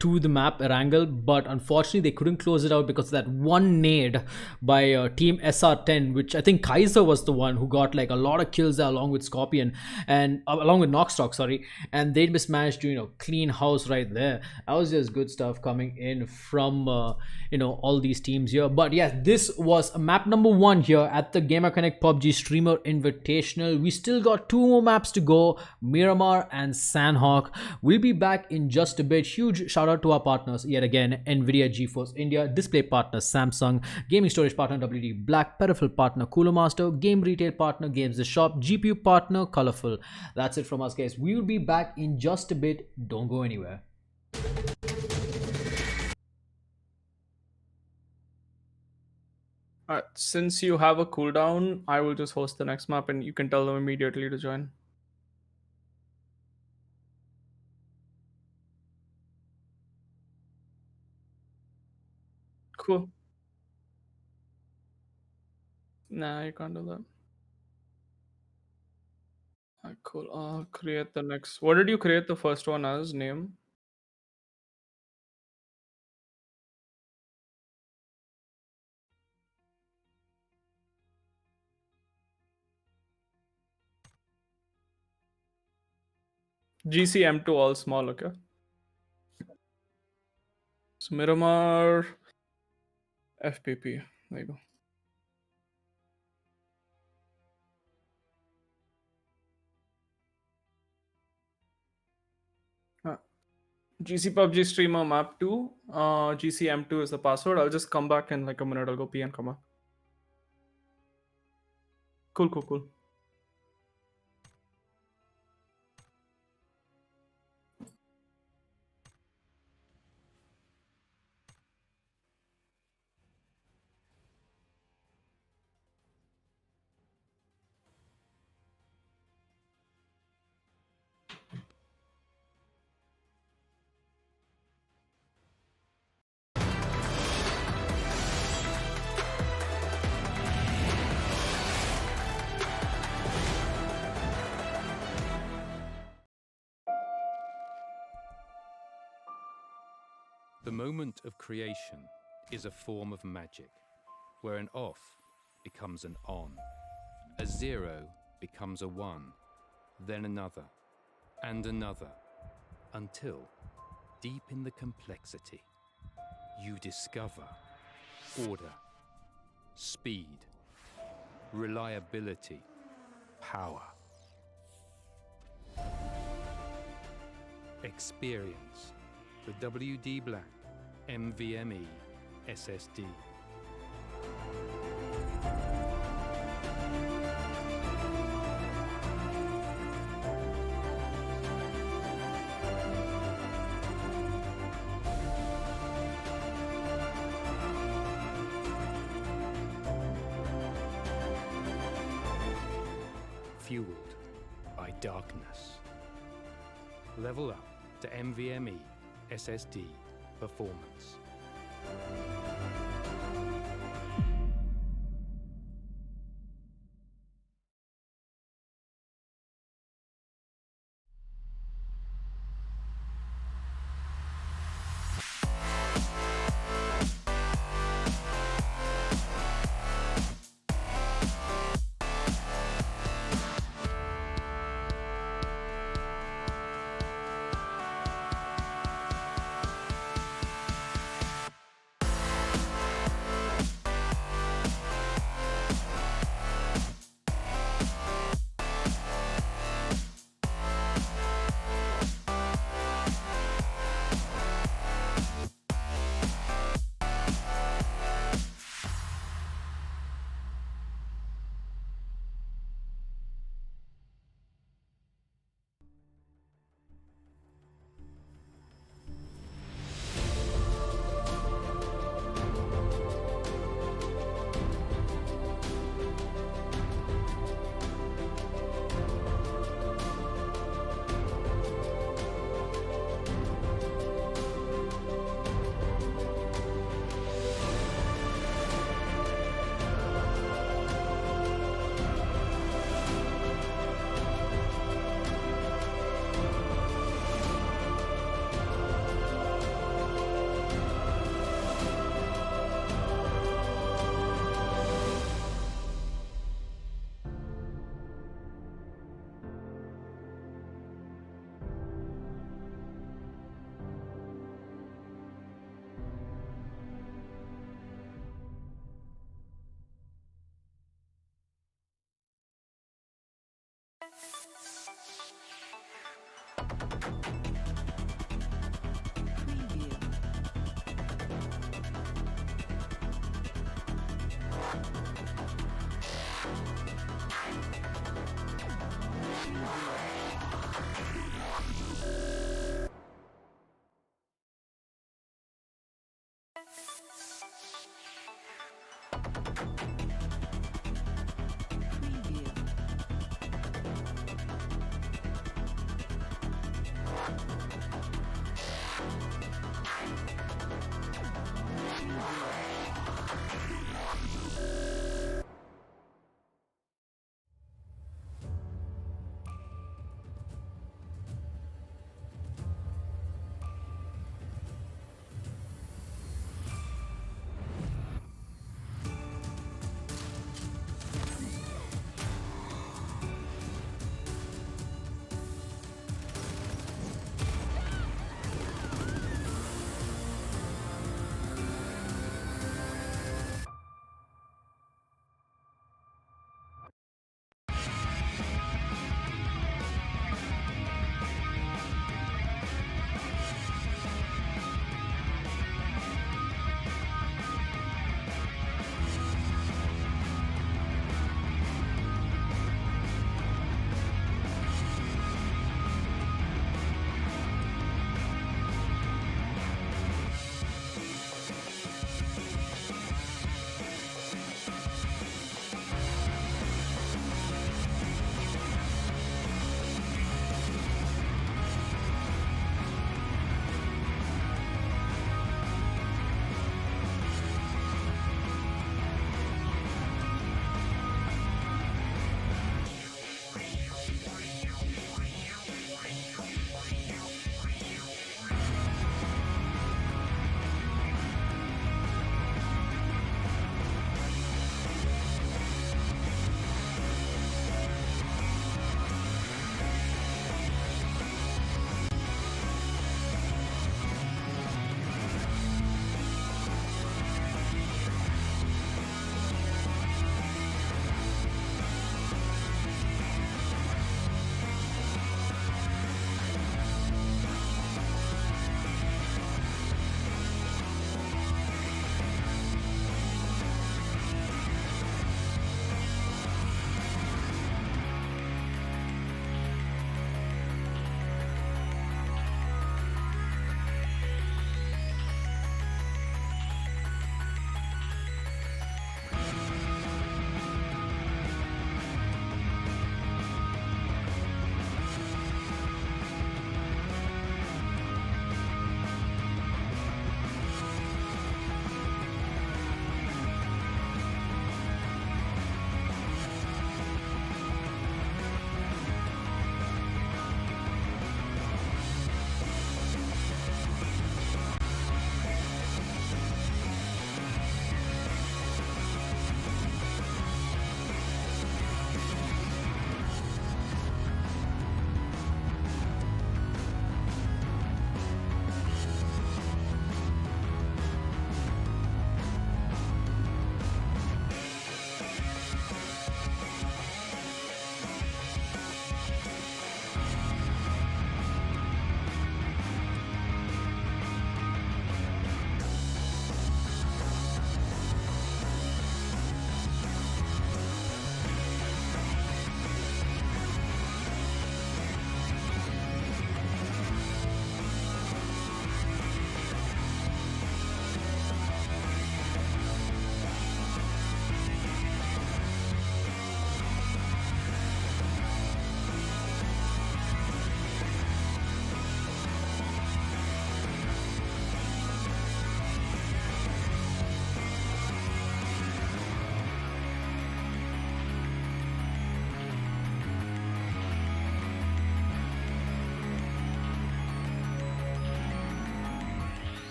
to the map Erangel, but unfortunately they couldn't close it out because of that one nade by team SrTEN, which I think Kaiser was the one who got like a lot of kills there along with Scorpion and along with Noxtalk, sorry, and they just managed to clean house right there. That was just good stuff coming in from all these teams here. But yes, this was map number 1 here at the GamerConnect PUBG Streamer Invitational. We still got 2 more maps to go, Miramar and Sandhawk. We'll be back in just a bit. Huge shout out to our partners yet again: Nvidia, GeForce India, display partner Samsung, gaming storage partner WD Black, peripheral partner Cooler Master, game retail partner Games the Shop, GPU partner Colorful. That's it from us, guys. We will be back in just a bit. Don't go anywhere. Since you have a cooldown, I will just host the next map and you can tell them immediately to join. Cool. Nah, you can't do that. Alright, cool. I'll create the next. What did you create the first one as name? GCM2 all small, okay? So Miramar FPP. There you go. GC PUBG streamer map 2. GCM2 is the password. I'll just come back in like a minute. I'll go pee and come back. Cool. The moment of creation is a form of magic, where an off becomes an on, a 0 becomes a 1, then another, and another, until, deep in the complexity, you discover order, speed, reliability, power. Experience the WD Black NVMe SSD. Fueled by darkness. Level up to NVMe SSD performance.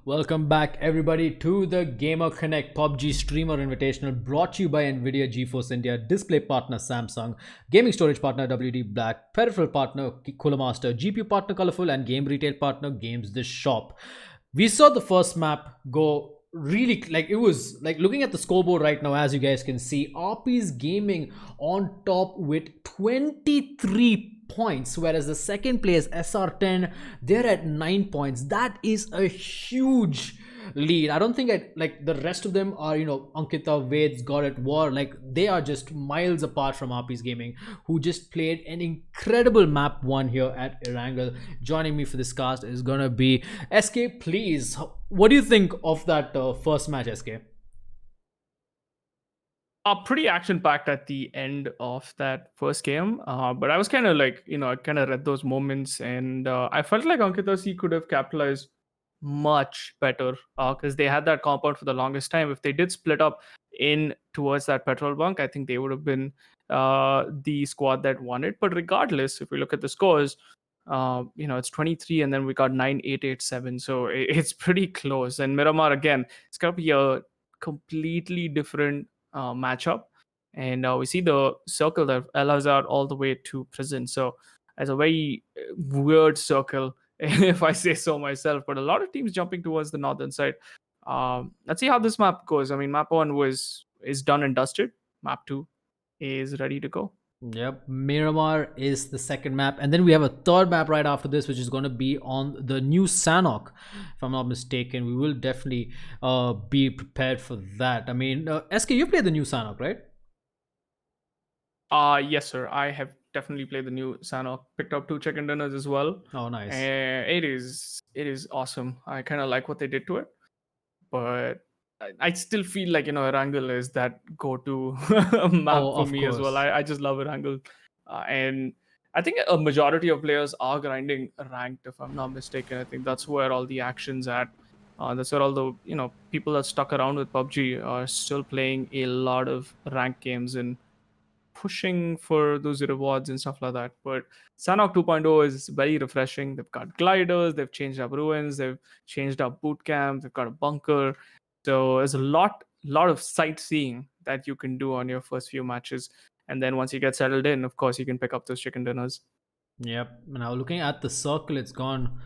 Welcome back, everybody, to the GamerConnect PUBG Streamer Invitational, brought to you by NVIDIA GeForce India, display partner Samsung, gaming storage partner WD Black, peripheral partner Cooler Master, GPU partner Colorful, and game retail partner Games This Shop. We saw the first map go really, like, it was like looking at the scoreboard right now, as you guys can see, Arpes Gaming on top with 23 points, whereas the second place SrTEN, they're at 9 points. That is a huge lead. I don't think like the rest of them are, Ankkita, Vedzz, GODAtWar, like they are just miles apart from Arpes Gaming, who just played an incredible map one here at Erangel. Joining me for this cast is gonna be SK. Please, what do you think of that first match, SK? Pretty action packed at the end of that first game. But I was kind of like, I kind of read those moments, and I felt like Ankkita C could have capitalized much better because they had that compound for the longest time. If they did split up in towards that petrol bunk, I think they would have been the squad that won it. But regardless, if we look at the scores, it's 23, and then we got 9-8-8-7. So it's pretty close. And Miramar again, it's gonna be a completely different matchup, and we see the circle that allows out all the way to prison. So it's a very weird circle, if I say so myself. But a lot of teams jumping towards the northern side. Let's see how this map goes. I mean, map 1 is done and dusted. Map 2 is ready to go. Yep, Miramar is the second map, and then we have a third map right after this, which is going to be on the new Sanhok, if I'm not mistaken. We will definitely be prepared for that. I mean, SK, you played the new Sanhok, right? Yes, sir. I have definitely played the new Sanhok. Picked up 2 chicken dinners as well. Oh, nice. It is awesome. I kind of like what they did to it, but I still feel like Erangel is that go-to map for me as well. I just love Erangel, and I think a majority of players are grinding ranked, if I'm not mistaken. I think that's where all the action's at. That's where all the people that stuck around with PUBG are still playing a lot of ranked games and pushing for those rewards and stuff like that. But Sanhok 2.0 is very refreshing. They've got gliders, they've changed up ruins, they've changed up boot camp, they've got a bunker. So there's a lot of sightseeing that you can do on your first few matches. And then once you get settled in, of course, you can pick up those chicken dinners. Yep. Now looking at the circle, it's gone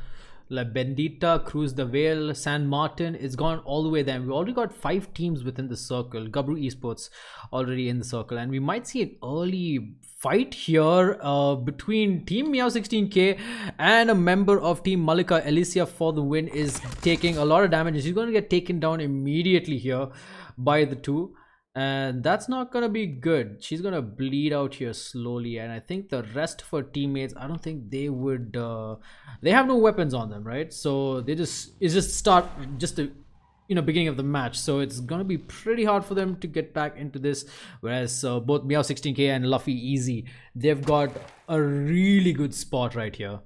La Bendita, Cruz the Vale, San Martin. It's gone all the way there. We already got 5 teams within the circle. Gabru Esports already in the circle, and we might see an early fight here between Team Meow 16K and a member of Team Mallika. Alicia for the win is taking a lot of damage. She's going to get taken down immediately here by the two. And that's not gonna be good. She's gonna bleed out here slowly, and I think the rest of her teammates, I don't think they would they have no weapons on them, right? So it's just the beginning of the match, so it's gonna be pretty hard for them to get back into this. Whereas both Meow 16K and Luffy Easy, they've got a really good spot right here.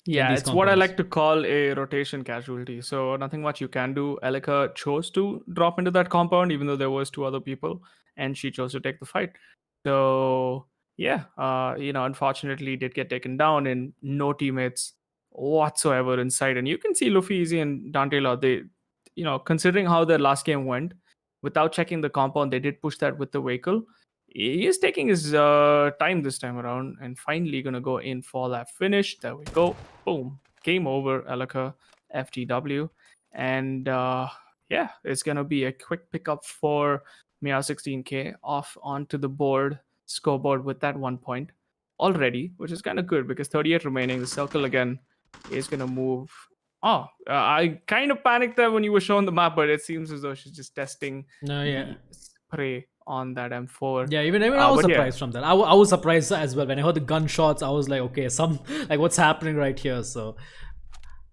Yeah, it's what I like to call a rotation casualty. So nothing much you can do. Elika chose to drop into that compound, even though there was 2 other people, and she chose to take the fight. So yeah, unfortunately, did get taken down, and no teammates whatsoever inside. And you can see Luffy Easy and Dante Law. They, considering how their last game went, without checking the compound, they did push that with the vehicle. He is taking his time this time around, and finally gonna go in for that finish. There we go. Boom. Game over, Elika FTW. And yeah, it's gonna be a quick pickup for Meow 16K off onto the scoreboard with that 1 point already, which is kind of good because 38 remaining. The circle again is gonna move. I kind of panicked there when you were showing the map, but it seems as though she's just testing the spray on that M4. Yeah, even I was surprised from that. I was surprised as well when I heard the gunshots. I was like, okay, what's happening right here? So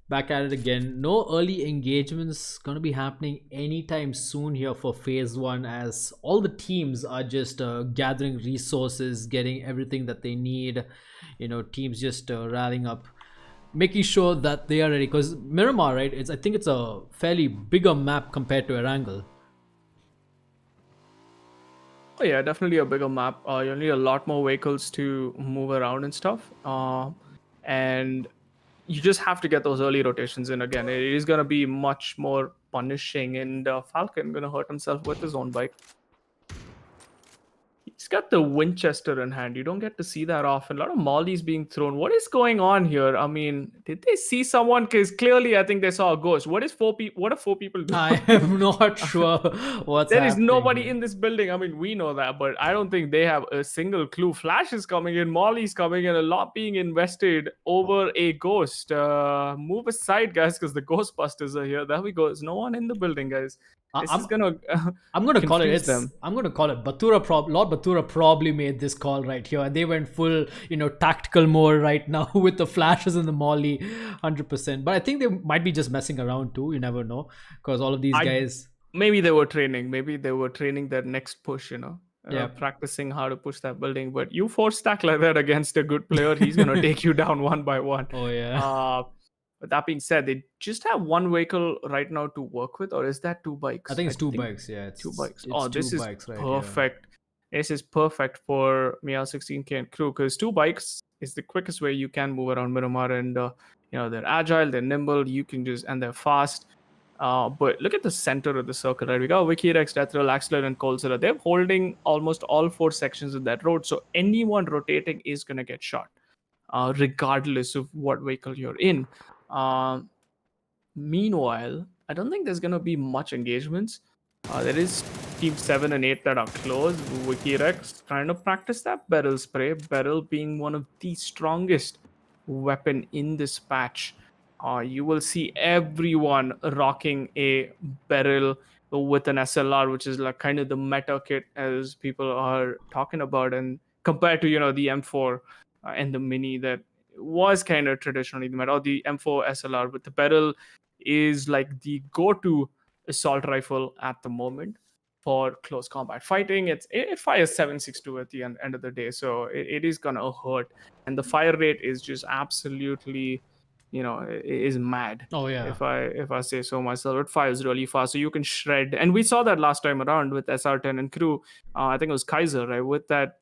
back at it again. No early engagements gonna be happening anytime soon here for phase 1, as all the teams are just gathering resources, getting everything that they need. Teams just rallying up, making sure that they are ready. Because Miramar, right? I think it's a fairly bigger map compared to Erangel. Oh yeah, definitely a bigger map. You'll need a lot more vehicles to move around and stuff. And you just have to get those early rotations in again. It is going to be much more punishing, and Falcon going to hurt himself with his own bike. He's got the Winchester in hand. You don't get to see that often. A lot of mollies being thrown. What is going on here? I mean, did they see someone? Because clearly, I think they saw a ghost. What are 4 people doing? I am not sure what's There is happening nobody here. in this building. I mean, we know that, but I don't think they have a single clue. Flash is coming in, Molly's coming in, a lot being invested over a ghost. Move aside, guys, because the Ghostbusters are here. There we go. There's no one in the building, guys. This is gonna I'm gonna call it. confuse them. I'm gonna call it. Lord Batura probably made this call right here, and they went full, tactical mode right now with the flashes and the molly, 100%. But I think they might be just messing around too. You never know, because all of these guys. Maybe they were training. Maybe they were training their next push. Yeah. Practicing how to push that building. But you 4-stack like that against a good player, he's gonna take you down one by one. Oh yeah. But that being said, they just have one vehicle right now to work with, or is that 2 bikes? I think it's 2 bikes. Yeah, it's 2 bikes. It's This 2 is bikes, right? perfect. This is perfect for Meow 16K and crew, because 2 bikes is the quickest way you can move around Miramar, and they're agile, they're nimble, and they're fast. But look at the center of the circle, right? We got Wikirex, Deathrill, Axler, and Colsera. They're holding almost all 4 sections of that road, so anyone rotating is gonna get shot, regardless of what vehicle you're in. Meanwhile, I don't think there's gonna be much engagements. There is Team 7 and 8 that are close. Wikirex trying to practice that barrel spray. Barrel being one of the strongest weapon in this patch. You will see everyone rocking a barrel with an SLR, which is like kind of the meta kit as people are talking about, and compared to the M4 and the Mini that was kind of traditionally the meta, or the M4 SLR, but the barrel is like the go-to assault rifle at the moment for close combat fighting. It fires 7.62 at the end of the day, so it is gonna hurt, and the fire rate is just absolutely is mad. Oh yeah. If I say so myself, it fires really fast, so you can shred. And we saw that last time around with SrTEN and crew. I think it was Kaiser, right? With that,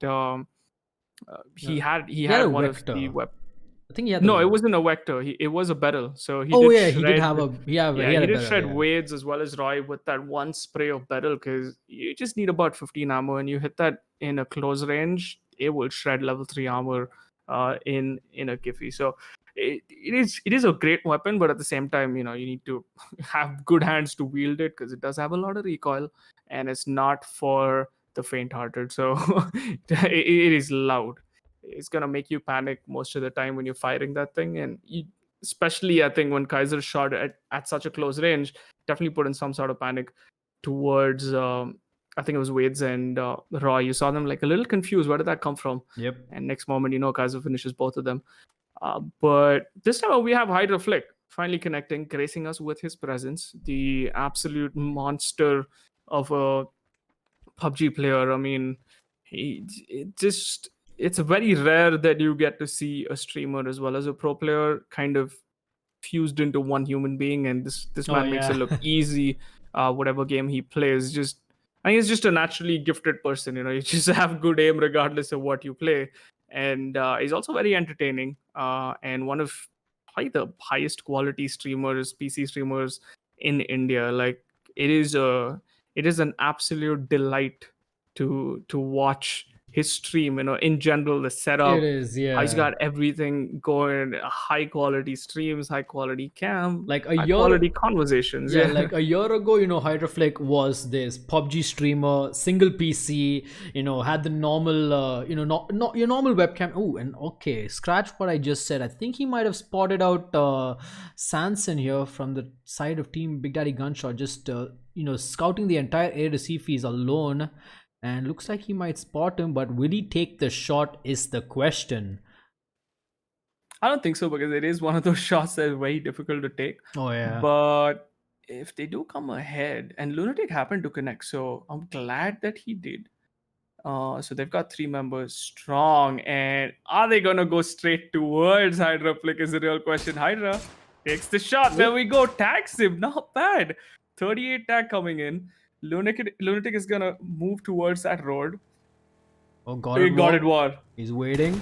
he had one of the weapons. I think he had No, it wasn't a vector. It was a barrel. So he he did have a he did shred Vedzz as well as Roy with that one spray of barrel, because you just need about 15 ammo, and you hit that in a close range, it will shred level 3 armor in a Giphy. So it is a great weapon, but at the same time, you need to have good hands to wield it, because it does have a lot of recoil, and it's not for the faint-hearted. So it is loud. It's gonna make you panic most of the time when you're firing that thing, and especially I think when Kaiser shot at such a close range, definitely put in some sort of panic towards I think it was Vedzz and Roy. You saw them like a little confused. Where did that come from? Yep. And next moment, Kaiser finishes both of them. But this time we have Hydra Flick finally connecting, gracing us with his presence. The absolute monster of a PUBG player. I mean, it's very rare that you get to see a streamer as well as a pro player kind of fused into one human being, and this man makes it look easy. Whatever game he plays, I think he's just a naturally gifted person. You just have good aim regardless of what you play, and he's also very entertaining, and one of probably the highest quality streamers, PC streamers in India. Like it is an absolute delight to watch his stream. In general, the setup, it is, yeah. He's got everything going, high quality streams, high quality cam, like high quality conversations. Like a year ago, Hydroflick was this PUBG streamer, single PC, had the normal your normal webcam. Oh, and okay, scratch what I just said. I think he might have spotted out Sanson here from the side of Team Big Daddy Gunshot, just scouting the entire area to see if he's alone. And looks like he might spot him, but will he take the shot is the question. I don't think so, because it is one of those shots that is very difficult to take. Oh yeah. But if they do come ahead, and Lunatic happened to connect, so I'm glad that he did. So they've got 3 members strong, and are they gonna go straight towards Hydra Flick is the real question. Hydra takes the shot. There we go. Tags him. Not bad. 38 tag coming in. Lunatic is gonna move towards that road. Oh, GODAtWar. War. He's waiting.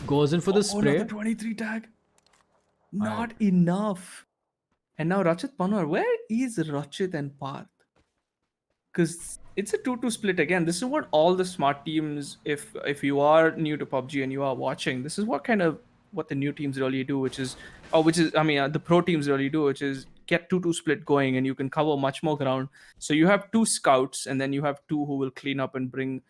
Goes in for the spray. Another 23 tag. Not enough. And now Rachit Panwar, where is Rachit and Parth? Because it's a 2-2 split again. This is what all the smart teams, if you are new to PUBG and you are watching, this is what the new teams really do, the pro teams really do, which is get 2-2 split going, and you can cover much more ground. So you have two scouts, and then you have two who will clean up and bring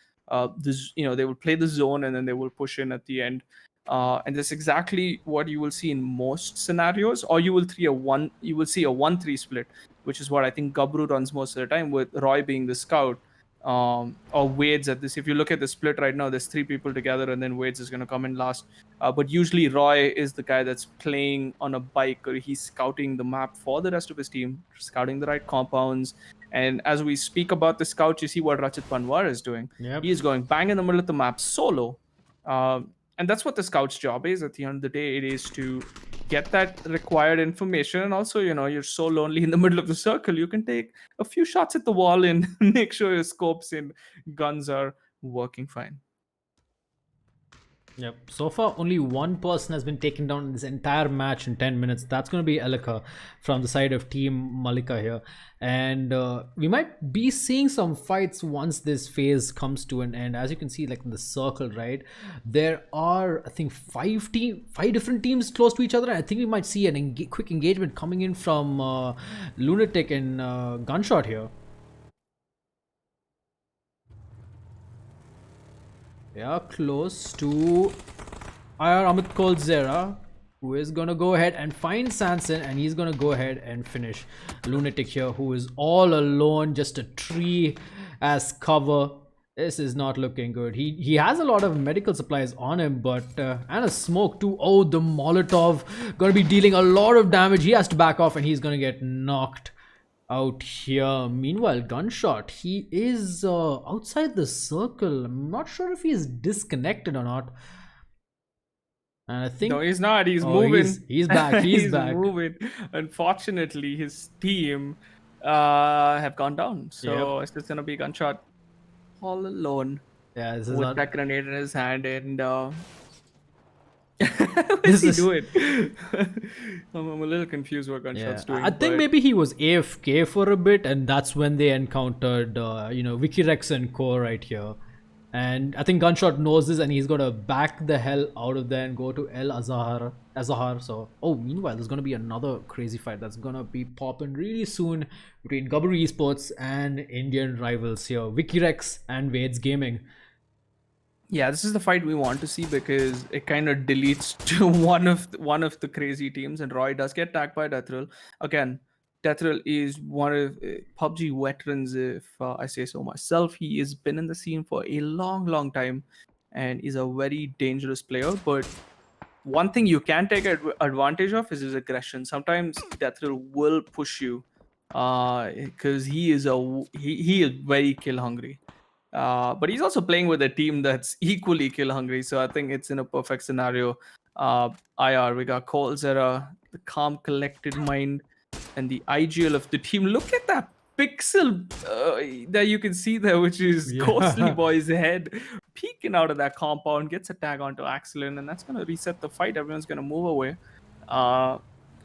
this. They will play the zone, and then they will push in at the end. And that's exactly what you will see in most scenarios, or you will see a 1-3 split, which is what I think Gabru runs most of the time, with Roy being the scout, or Wades at this. If you look at the split right now, there's three people together, and then Wades is going to come in last. But usually Roy is the guy that's playing on a bike, or he's scouting the map for the rest of his team, scouting the right compounds. And as we speak about the scout, you see what Rachit Panwar is doing. Yep. He is going bang in the middle of the map solo. And that's what the scout's job is. At the end of the day, it is to get that required information. And also, you're so lonely in the middle of the circle, you can take a few shots at the wall and make sure your scopes and guns are working fine. Yep. So far, only one person has been taken down in this entire match in 10 minutes. That's going to be Mallika from the side of Team Mallika here. And we might be seeing some fights once this phase comes to an end. As you can see, like in the circle, right? There are, I think, five different teams close to each other. I think we might see an quick engagement coming in from Lunatic and Gunshot here. They are close to IR Amit Kolzera, who is gonna go ahead and find Sanson, and he's gonna go ahead and finish Lunatic here, who is all alone, just a tree as cover. This is not looking good. He has a lot of medical supplies on him, but and a smoke too. Oh, the Molotov gonna be dealing a lot of damage. He has to back off, and he's gonna get knocked out here. Meanwhile, Gunshot, he is outside the circle. I'm not sure if he's disconnected or not. And I think no, he's not. He's moving. He's back. He's back. Moving. Unfortunately, his team have gone down. So it's just gonna be Gunshot all alone. Yeah, this is with not that grenade in his hand, and this is do it. I'm a little confused what Gunshot's doing. I think maybe he was AFK for a bit, and that's when they encountered Wikirex and Co right here. And I think Gunshot knows this, and he's gonna back the hell out of there and go to El Azahar. So, meanwhile, there's gonna be another crazy fight that's gonna be popping really soon between Gabru Esports and Indian rivals here, Wikirex and Vedzz Gaming. Yeah, this is the fight we want to see, because it kind of deletes to one of the crazy teams, and Roy does get tagged by Deathrill. Again, Deathrill is one of PUBG veterans, if I say so myself. He has been in the scene for a long time, and is a very dangerous player. But one thing you can take advantage of is his aggression. Sometimes Deathrill will push you, because he is very kill hungry. But he's also playing with a team that's equally kill hungry, so I think it's in a perfect scenario. IR, we got Colzera, the calm, collected mind, and the IGL of the team. Look at that pixel that you can see there, which is Ghostly Boy's head peeking out of that compound, gets a tag onto Axelin, and that's going to reset the fight. Everyone's going to move away. I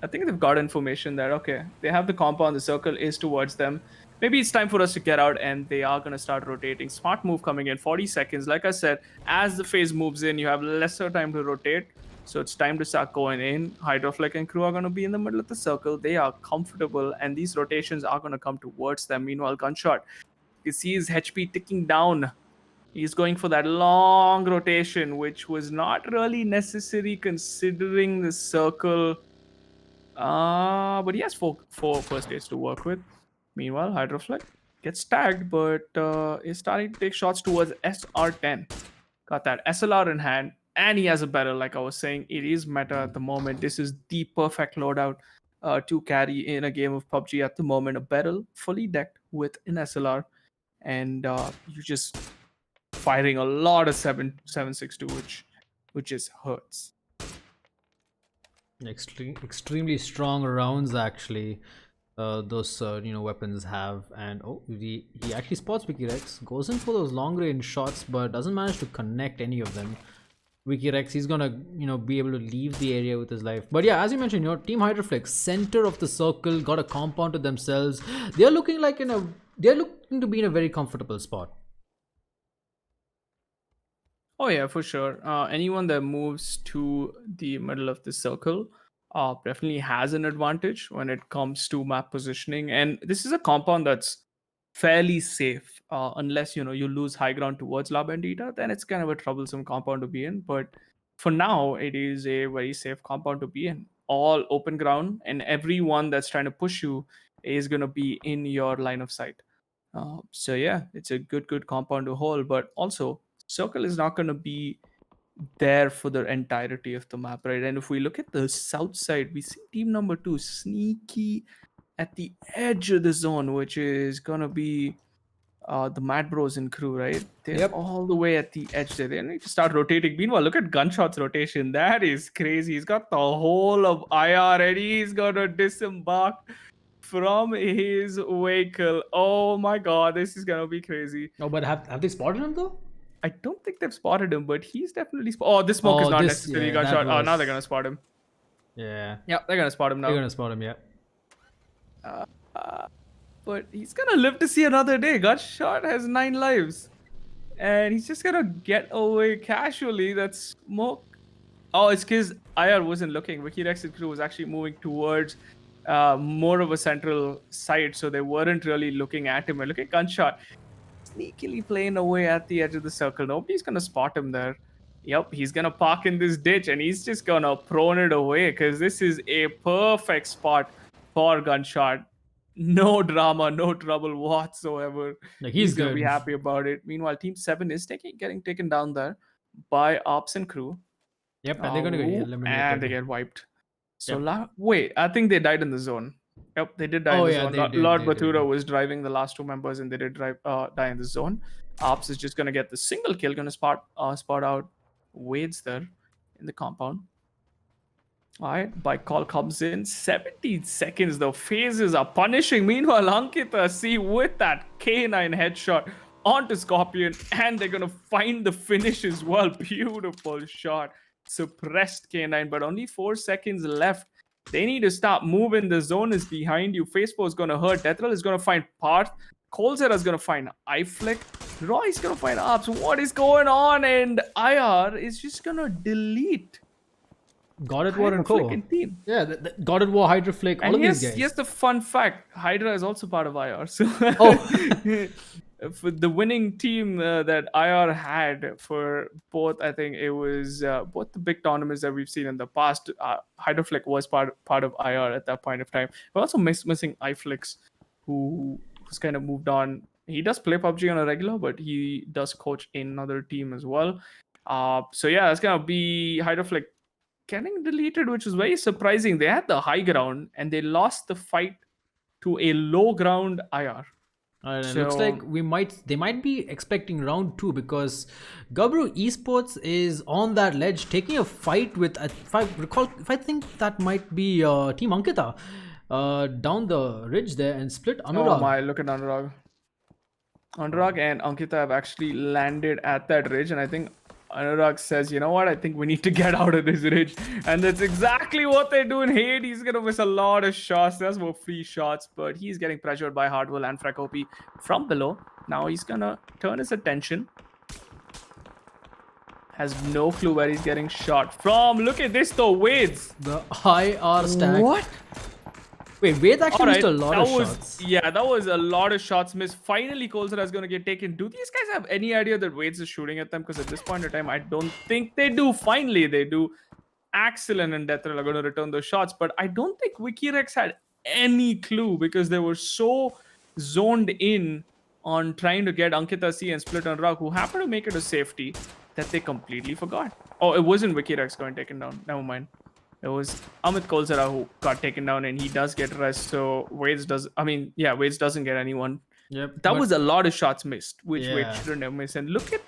think they've got information that, okay, they have the compound, the circle is towards them. Maybe it's time for us to get out, and they are going to start rotating. Smart move coming in, 40 seconds. Like I said, as the phase moves in, you have lesser time to rotate. So it's time to start going in. Hydrofleck and crew are going to be in the middle of the circle. They are comfortable, and these rotations are going to come towards them. Meanwhile, Gunshot, you see his HP ticking down. He's going for that long rotation, which was not really necessary considering the circle. But he has four first aids to work with. Meanwhile, Hydrofleck gets tagged, but is starting to take shots towards SrTEN. Got that SLR in hand, and he has a barrel. Like I was saying, it is meta at the moment. This is the perfect loadout to carry in a game of PUBG at the moment. A barrel fully decked with an SLR, and you just firing a lot of 7.62, which just hurts. Extremely strong rounds, actually. Those weapons have, and he actually spots Wikirex, goes in for those long range shots, but doesn't manage to connect any of them. Wikirex, he's gonna, be able to leave the area with his life. But yeah, as you mentioned, Team Hydroflex, center of the circle, got a compound to themselves. They're looking to be in a very comfortable spot. Oh yeah, for sure. Anyone that moves to the middle of the circle definitely has an advantage when it comes to map positioning. And this is a compound that's fairly safe, unless you lose high ground towards La Bandita. Then it's kind of a troublesome compound to be in. But for now, it is a very safe compound to be in. All open ground, and everyone that's trying to push you is going to be in your line of sight. So yeah, it's a good compound to hold. But also, circle is not going to be there for the entirety of the map, right? And if we look at the south side, we see team number 2 sneaky at the edge of the zone, which is going to be the Mad Bros and crew, right? They're Yep. all the way at the edge there. They need to start rotating. Meanwhile, look at Gunshot's rotation. That is crazy. He's got the whole of IR ready. He's going to disembark from his vehicle. Oh my god, this is going to be crazy. Oh, but have they spotted him though? I don't think they've spotted him, but he's definitely. Oh, this smoke is not necessarily yeah, Gunshot. Oh, now was- they're gonna spot him. Yeah. Yeah, they're gonna spot him now. They're gonna spot him, yeah. But he's gonna live to see another day. Gunshot has 9 lives, and he's just gonna get away casually. That smoke. Oh, it's because IR wasn't looking. Wikirex and crew was actually moving towards more of a central site, so they weren't really looking at him. And look at Gunshot. Sneakily playing away at the edge of the circle. Nobody's gonna spot him there. Yep, he's gonna park in this ditch and he's just gonna prone it away because this is a perfect spot for Gunshot. No drama, no trouble whatsoever. Like he's gonna good. be happy about it. Meanwhile, Team 7 is getting taken down there by Arpes and crew. Yep, and they're gonna get eliminated. And they get wiped. So wait, I think they died in the zone. Yep, they did die in the zone. Lord Batura was driving the last 2 members, and they did die in the zone. Arpes is just gonna get the single kill, gonna spot out Vedzz there in the compound. All right, bike call comes in. 17 seconds. The phases are punishing. Meanwhile, Ankkita see with that K9 headshot onto Scorpion, and they're gonna find the finish as well. Beautiful shot. Suppressed K9, but only 4 seconds left. They need to stop moving. The zone is behind you. Face4 is going to hurt. Deathroll is going to find Parth. Colzera is going to find iFlick. Roy is going to find Arps. What is going on? And IR is just going to delete GODAtWar and Co. team. Yeah, GODAtWar, Hydroflick, all of these guys. Here's the fun fact. Hydra is also part of IR. So for the winning team that IR had for both, I think it was both the big tournaments that we've seen in the past. Hydroflick was part of IR at that point of time. We're also missing iFlix, who's kind of moved on. He does play PUBG on a regular, but he does coach in another team as well. So yeah, it's gonna be Hydroflick getting deleted, which is very surprising. They had the high ground and they lost the fight to a low ground IR. It looks like they might be expecting round 2 because Gabru Esports is on that ledge taking a fight with, if I think that might be Team Ankkita down the ridge there and split Anurag. Oh my, look at Anurag. Anurag and Ankkita have actually landed at that ridge, and I think Anurag says, you know what, I think we need to get out of this ridge. And that's exactly what they do in Hade. He's going to miss a lot of shots. There's more free shots, but he's getting pressured by Hardwell and Frakopi from below. Now he's going to turn his attention. Has no clue where he's getting shot from. Look at this though, Vedzz. The IR stack. What? Wait, Vedzz actually missed a lot of shots. Yeah, that was a lot of shots missed. Finally, Colzera is going to get taken. Do these guys have any idea that Vedzz is shooting at them? Because at this point in time, I don't think they do. Finally, they do. Axel and Deathrill are going to return those shots. But I don't think Wikirex had any clue because they were so zoned in on trying to get Ankkita C and Split and Rock, who happened to make it a safety, that they completely forgot. Oh, it wasn't Wikirex going taken down. Never mind. It was Amit Colzera who got taken down, and he does get rest. So Vedzz doesn't get anyone. Yep. That was a lot of shots missed, which Yeah. Vedzz shouldn't have missed. And look at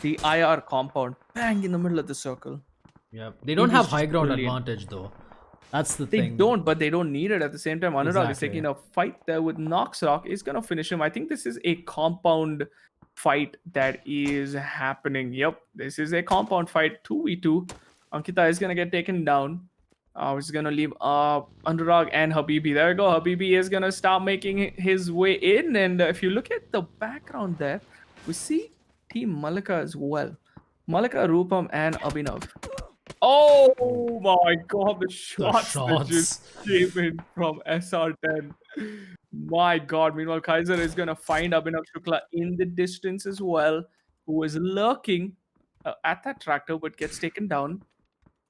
the IR compound, bang in the middle of the circle. Yeah, they don't have was high ground brilliant. advantage though. That's the They thing. don't, but they don't need it at the same time. Anurag is Exactly. taking a fight there with Noxrock. Is going to finish him. I think this is a compound fight that is happening. Yep, this is a compound fight, 2v2. Ankkita is gonna get taken down. Which is gonna leave Anurag and Habibi. There we go. Habibi is gonna start making his way in, and if you look at the background there, we see Team Mallika as well. Mallika, Rupam, and Abhinav. Oh my god, the shots that just came in from SrTEN. My god. Meanwhile, Kaiser is gonna find Abhinav Shukla in the distance as well, who is lurking at that tractor but gets taken down.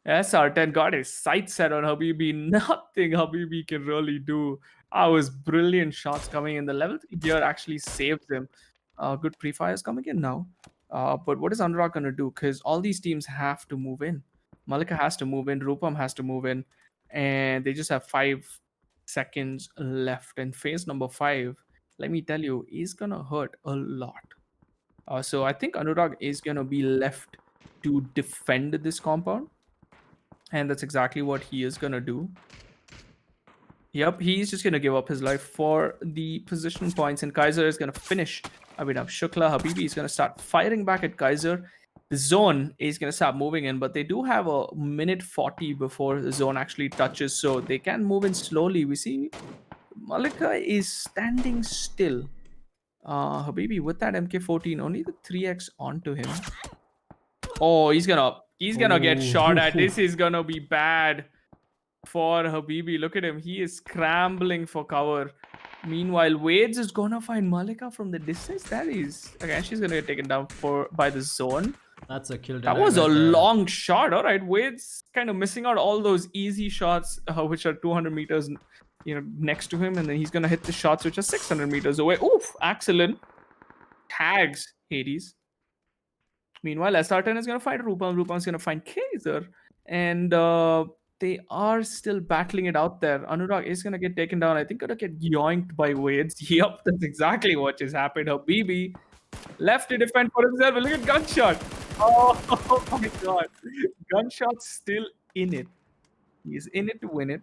SrTEN got his sights set on Habibi. Nothing Habibi can really do. Was brilliant shots coming in. The level 3 gear actually saves him. Good pre-fires coming in now. But what is Anurag going to do? Because all these teams have to move in. Mallika has to move in. Rupam has to move in. And they just have 5 seconds left. And phase number 5, let me tell you, is going to hurt a lot. So I think Anurag is going to be left to defend this compound. And that's exactly what he is going to do. Yep, he's just going to give up his life for the position points. And Kaiser is going to finish Abhinav Shukla. Habibi is going to start firing back at Kaiser. The zone is going to start moving in. But they do have a minute 40 before the zone actually touches. So they can move in slowly. We see Mallika is standing still. Habibi with that MK14. Only the 3x onto him. Oh, he's gonna get shot at. This is gonna be bad for Habibi. Look at him. He is scrambling for cover. Meanwhile, Vedzz is gonna find Mallika from the distance. That is again, she's gonna get taken down by the zone. That's a kill. That was a long shot. All right, Vedzz kind of missing out all those easy shots, which are 200 meters, next to him, and then he's gonna hit the shots which are 600 meters away. Oof! Excellent. Tags Hades. Meanwhile, SrTEN is going to find Rupam. Rupam is going to find Kaiser. And they are still battling it out there. Anurag is going to get taken down. I think going to get yoinked by Vedzz. Yep, that's exactly what just happened. Habibi left to defend for himself. Look at Gunshot. Oh my god. Gunshot's still in it. He's in it to win it.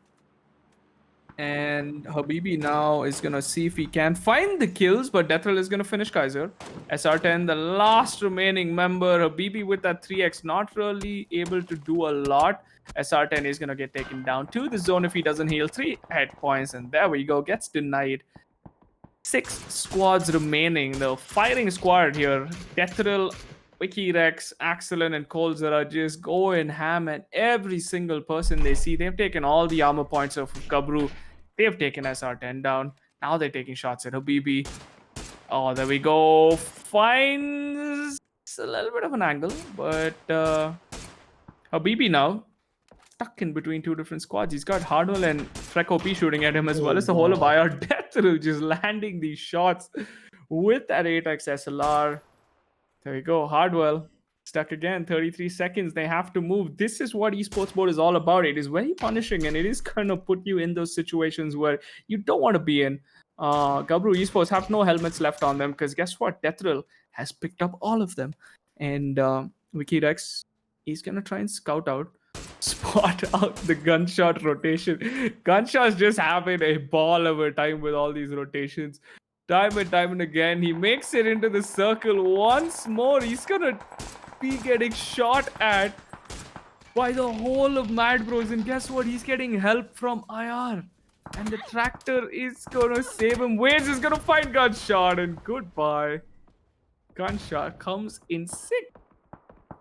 And Habibi now is going to see if he can find the kills, but DeathRoll is going to finish Kaiser. SrTEN, the last remaining member. Habibi with that 3x, not really able to do a lot. SrTEN is going to get taken down to the zone if he doesn't heal 3 head points. And there we go, gets denied. 6 squads remaining. The firing squad here, DeathRoll, Wikirex, Axelin, and Colzera just going ham at every single person they see. They've taken all the armor points of Gabru. They've taken SrTEN down. Now they're taking shots at Habibi. Oh, there we go. Finds a little bit of an angle, but Habibi now stuck in between 2 different squads. He's got Hardwell and FrekOP shooting at him as well as the whole of IR DeathRoll just landing these shots with that 8x SLR. There we go. Hardwell stuck again. 33 seconds. They have to move. This is what esports mode is all about. It is very punishing, and it is going to put you in those situations where you don't want to be in. Gabru esports have no helmets left on them because guess what? DeathRoll has picked up all of them. And Wikirex is going to try and spot out the Gunshot rotation. Gunshot's just having a ball of a time with all these rotations. Time and again, he makes it into the circle once more. He's gonna be getting shot at by the whole of Mad Bros. And guess what? He's getting help from IR. And the tractor is gonna save him. Vedzz is gonna find Gunshot, and goodbye. Gunshot comes in 6.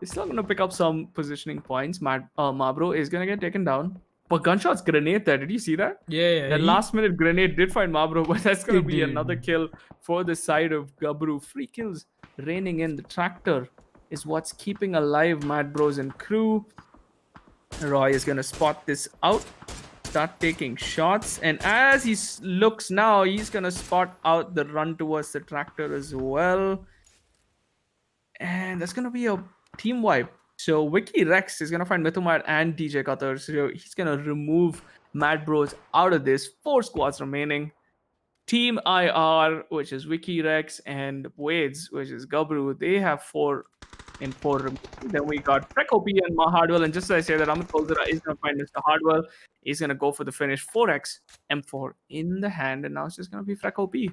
He's still gonna pick up some positioning points. Mabro is gonna get taken down. But Gunshot's grenade there, did you see that? Yeah. That last minute grenade did find Mabro, but that's going to be another kill for the side of Gabru. Free kills raining in. The tractor is what's keeping alive Mad Bros and crew. Roy is going to spot this out, start taking shots. And as he looks now, he's going to spot out the run towards the tractor as well. And that's going to be a team wipe. So Wikirex is going to find Mithumar and DJ Qatar. So he's going to remove Mad Bros out of this. 4 squads remaining. Team IR, which is Wikirex, and Vedzz, which is Gabru. They have 4 in 4 remaining. Then we got FrekOP and Hardwell. And just as I say that, Amit Kolzera is going to find Mr. Hardwell. He's going to go for the finish. 4x M4 in the hand. And now it's just going to be FrekOP.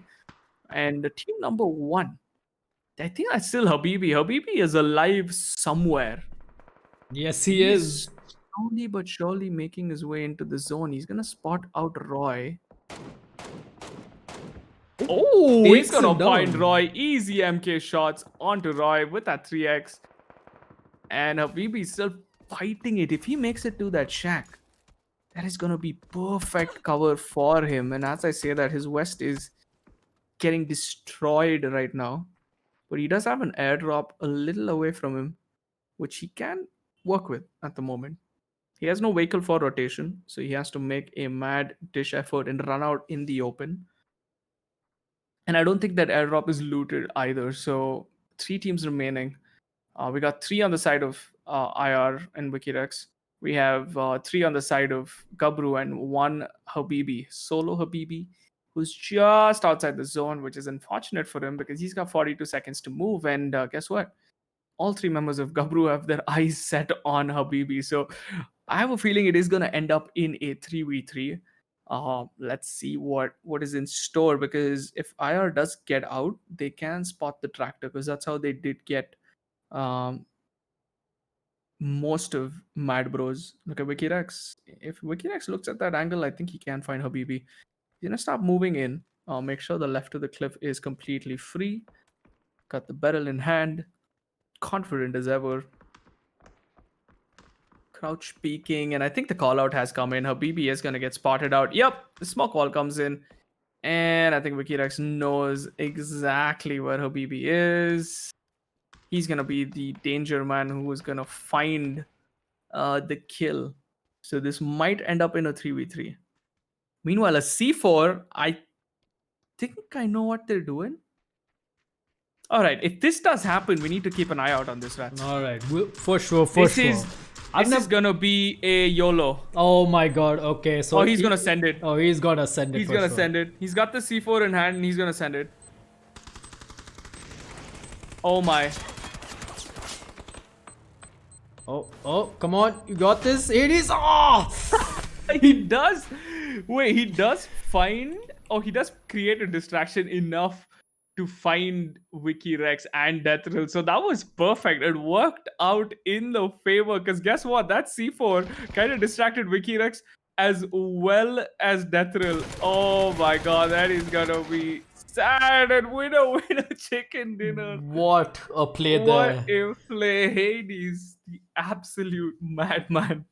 And the team number 1 I think that's still Habibi. Habibi is alive somewhere. Yes, he is. Slowly but surely making his way into the zone. He's gonna spot out Roy. Oh, he's Takes him gonna find down. Roy. Easy MK shots onto Roy with that 3x. And Habibi's still fighting it. If he makes it to that shack, that is gonna be perfect cover for him. And as I say that, his West is getting destroyed right now. But he does have an airdrop a little away from him, which he can work with at the moment. He has no vehicle for rotation, so he has to make a mad dish effort and run out in the open. And I don't think that airdrop is looted either. So 3 teams remaining. We got 3 on the side of IR and Wikirex. We have 3 on the side of Gabru and 1 Habibi, solo Habibi, who's just outside the zone, which is unfortunate for him because he's got 42 seconds to move. And guess what? All 3 members of Gabru have their eyes set on Habibi. So I have a feeling it is going to end up in a 3v3. Let's see what is in store, because if IR does get out, they can spot the tractor, because that's how they did get most of Mad Bros. Look at Wikirex. If Wikirex looks at that angle, I think he can find Habibi. He's gonna start moving in. Make sure the left of the cliff is completely free. Got the barrel in hand. Confident as ever. Crouch peeking, and I think the call out has come in. Habibi is gonna get spotted out. Yep, the smoke wall comes in. And I think Wikirex knows exactly where Habibi is. He's gonna be the danger man who is gonna find the kill. So this might end up in a 3v3. Meanwhile, a C4, I think I know what they're doing. All right, if this does happen, we need to keep an eye out on this, Vedzz. All right, for sure. This is gonna be a YOLO. Oh my god. Okay, so he's gonna send it. Oh, he's gonna send it. He's gonna send it. He's got the C4 in hand, and he's gonna send it. Oh my. Oh, come on. You got this. It is. Oh! He does. Wait, he does find. Oh, he does create a distraction enough to find Wikirex and Deathrill. So that was perfect. It worked out in the favor, because guess what? That C4 kind of distracted Wikirex as well as Deathrill. Oh my god, that is gonna be sad. And winner chicken dinner. What a play there. What a play. Hades, the absolute madman,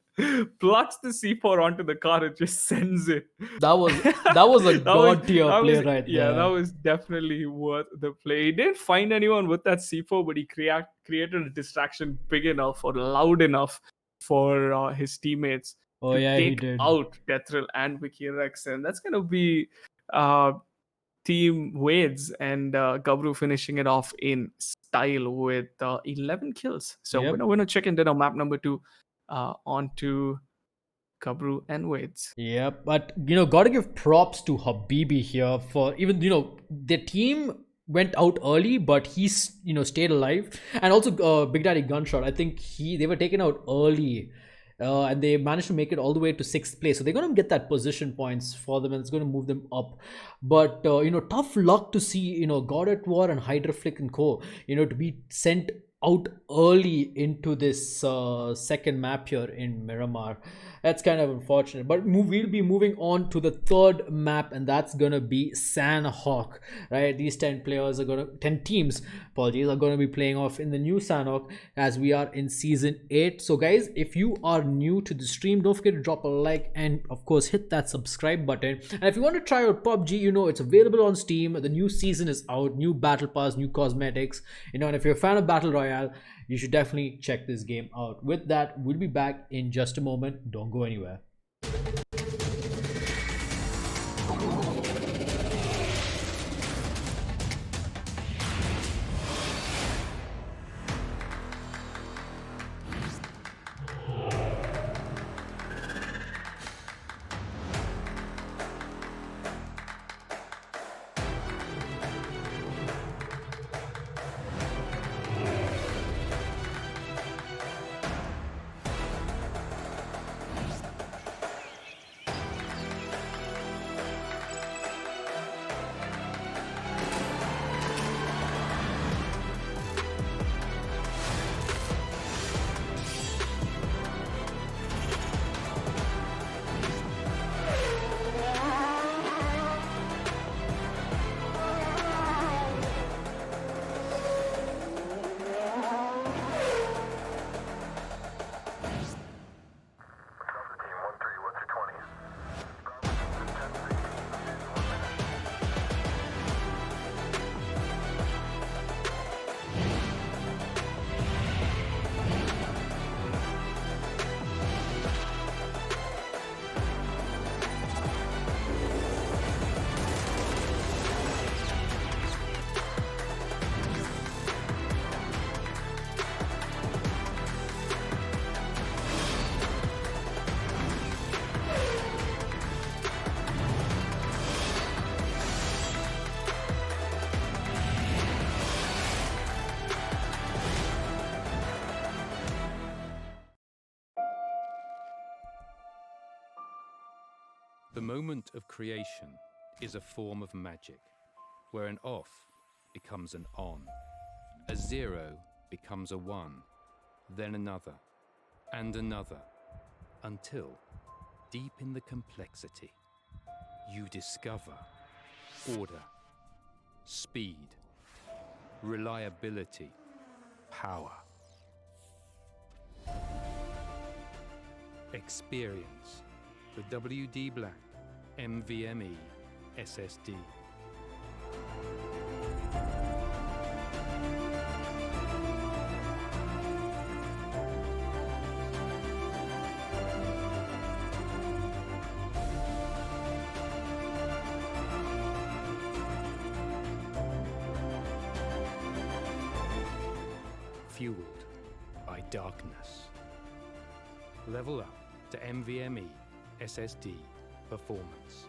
plucks the C4 onto the car and just sends it. That was a god tier play right there. Yeah, that was definitely worth the play. He didn't find anyone with that C4, but he created a distraction big enough or loud enough for his teammates to take out Deathrill and Wikirex. And that's going to be Team Vedzz and Gabru finishing it off in style with 11 kills. So winner chicken dinner map number 2 onto Gabru and Vedzz. Yeah, but gotta give props to Habibi here for even their team went out early, but he's stayed alive, and also Big Daddy Gunshot. I think they were taken out early. And they managed to make it all the way to 6th place, so they're going to get that position points for them, and it's going to move them up. But tough luck to see GODAtWar and Hydroflick and Co. To be sent out early into this second map here in Miramar. That's kind of unfortunate, but we'll be moving on to the 3rd map, and that's gonna be Sanhok, right? These 10 teams are gonna be playing off in the new Sanhok as we are in season 8. So guys, if you are new to the stream, don't forget to drop a like and of course hit that subscribe button. And if you want to try out PUBG, it's available on Steam. The new season is out, new battle pass, new cosmetics, and if you're a fan of Battle Royale, you should definitely check this game out. With that, we'll be back in just a moment. Don't go anywhere. The moment of creation is a form of magic, where an off becomes an on, a 0 becomes a 1, then another, and another, until, deep in the complexity, you discover order, speed, reliability, power. Experience the WD Black NVMe SSD. Fueled by darkness. Level up to NVMe SSD performance.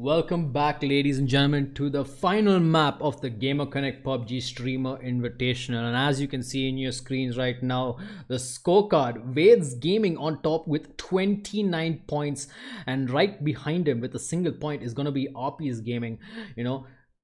Welcome back, ladies and gentlemen, to the final map of the GamerConnect PUBG Streamer Invitational. And as you can see in your screens right now, the scorecard, Vedzz Gaming on top with 29 points. And right behind him with a single point is going to be Arpes Gaming.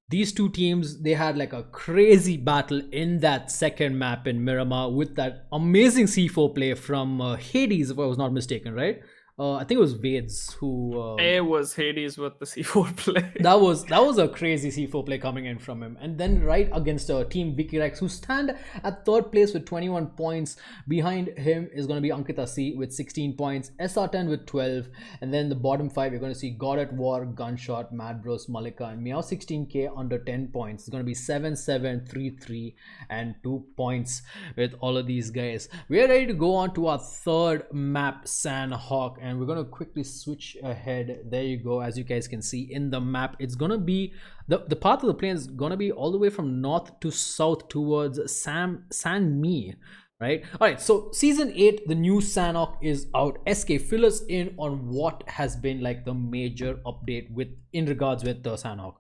These two teams, they had like a crazy battle in that second map in Miramar with that amazing C4 play from Hades, if I was not mistaken, right? I think it was Vedzz who It was Hades with the C4 play. that was a crazy C4 play coming in from him. And then right against team Wikirex, who stand at third place with 21 points. Behind him is going to be Ankkita C with 16 points, SrTEN with 12, and then the bottom five you're going to see GODAtWar, Gunshot, Mad Bros, Mallika, and Meow 16k under 10 points. It's going to be 7, 7, 3, 3, and 2 points with all of these guys. We're ready to go on to our third map, Sandhawk, and we're going to quickly switch ahead. There you go. As you guys can see in the map, it's going to be the path of the plane is going to be all the way from north to south towards Sanmi, right? All right, so season 8, the new Sandhawk is out. SK, fill us in on what has been like the major update in regards with the Sandhawk.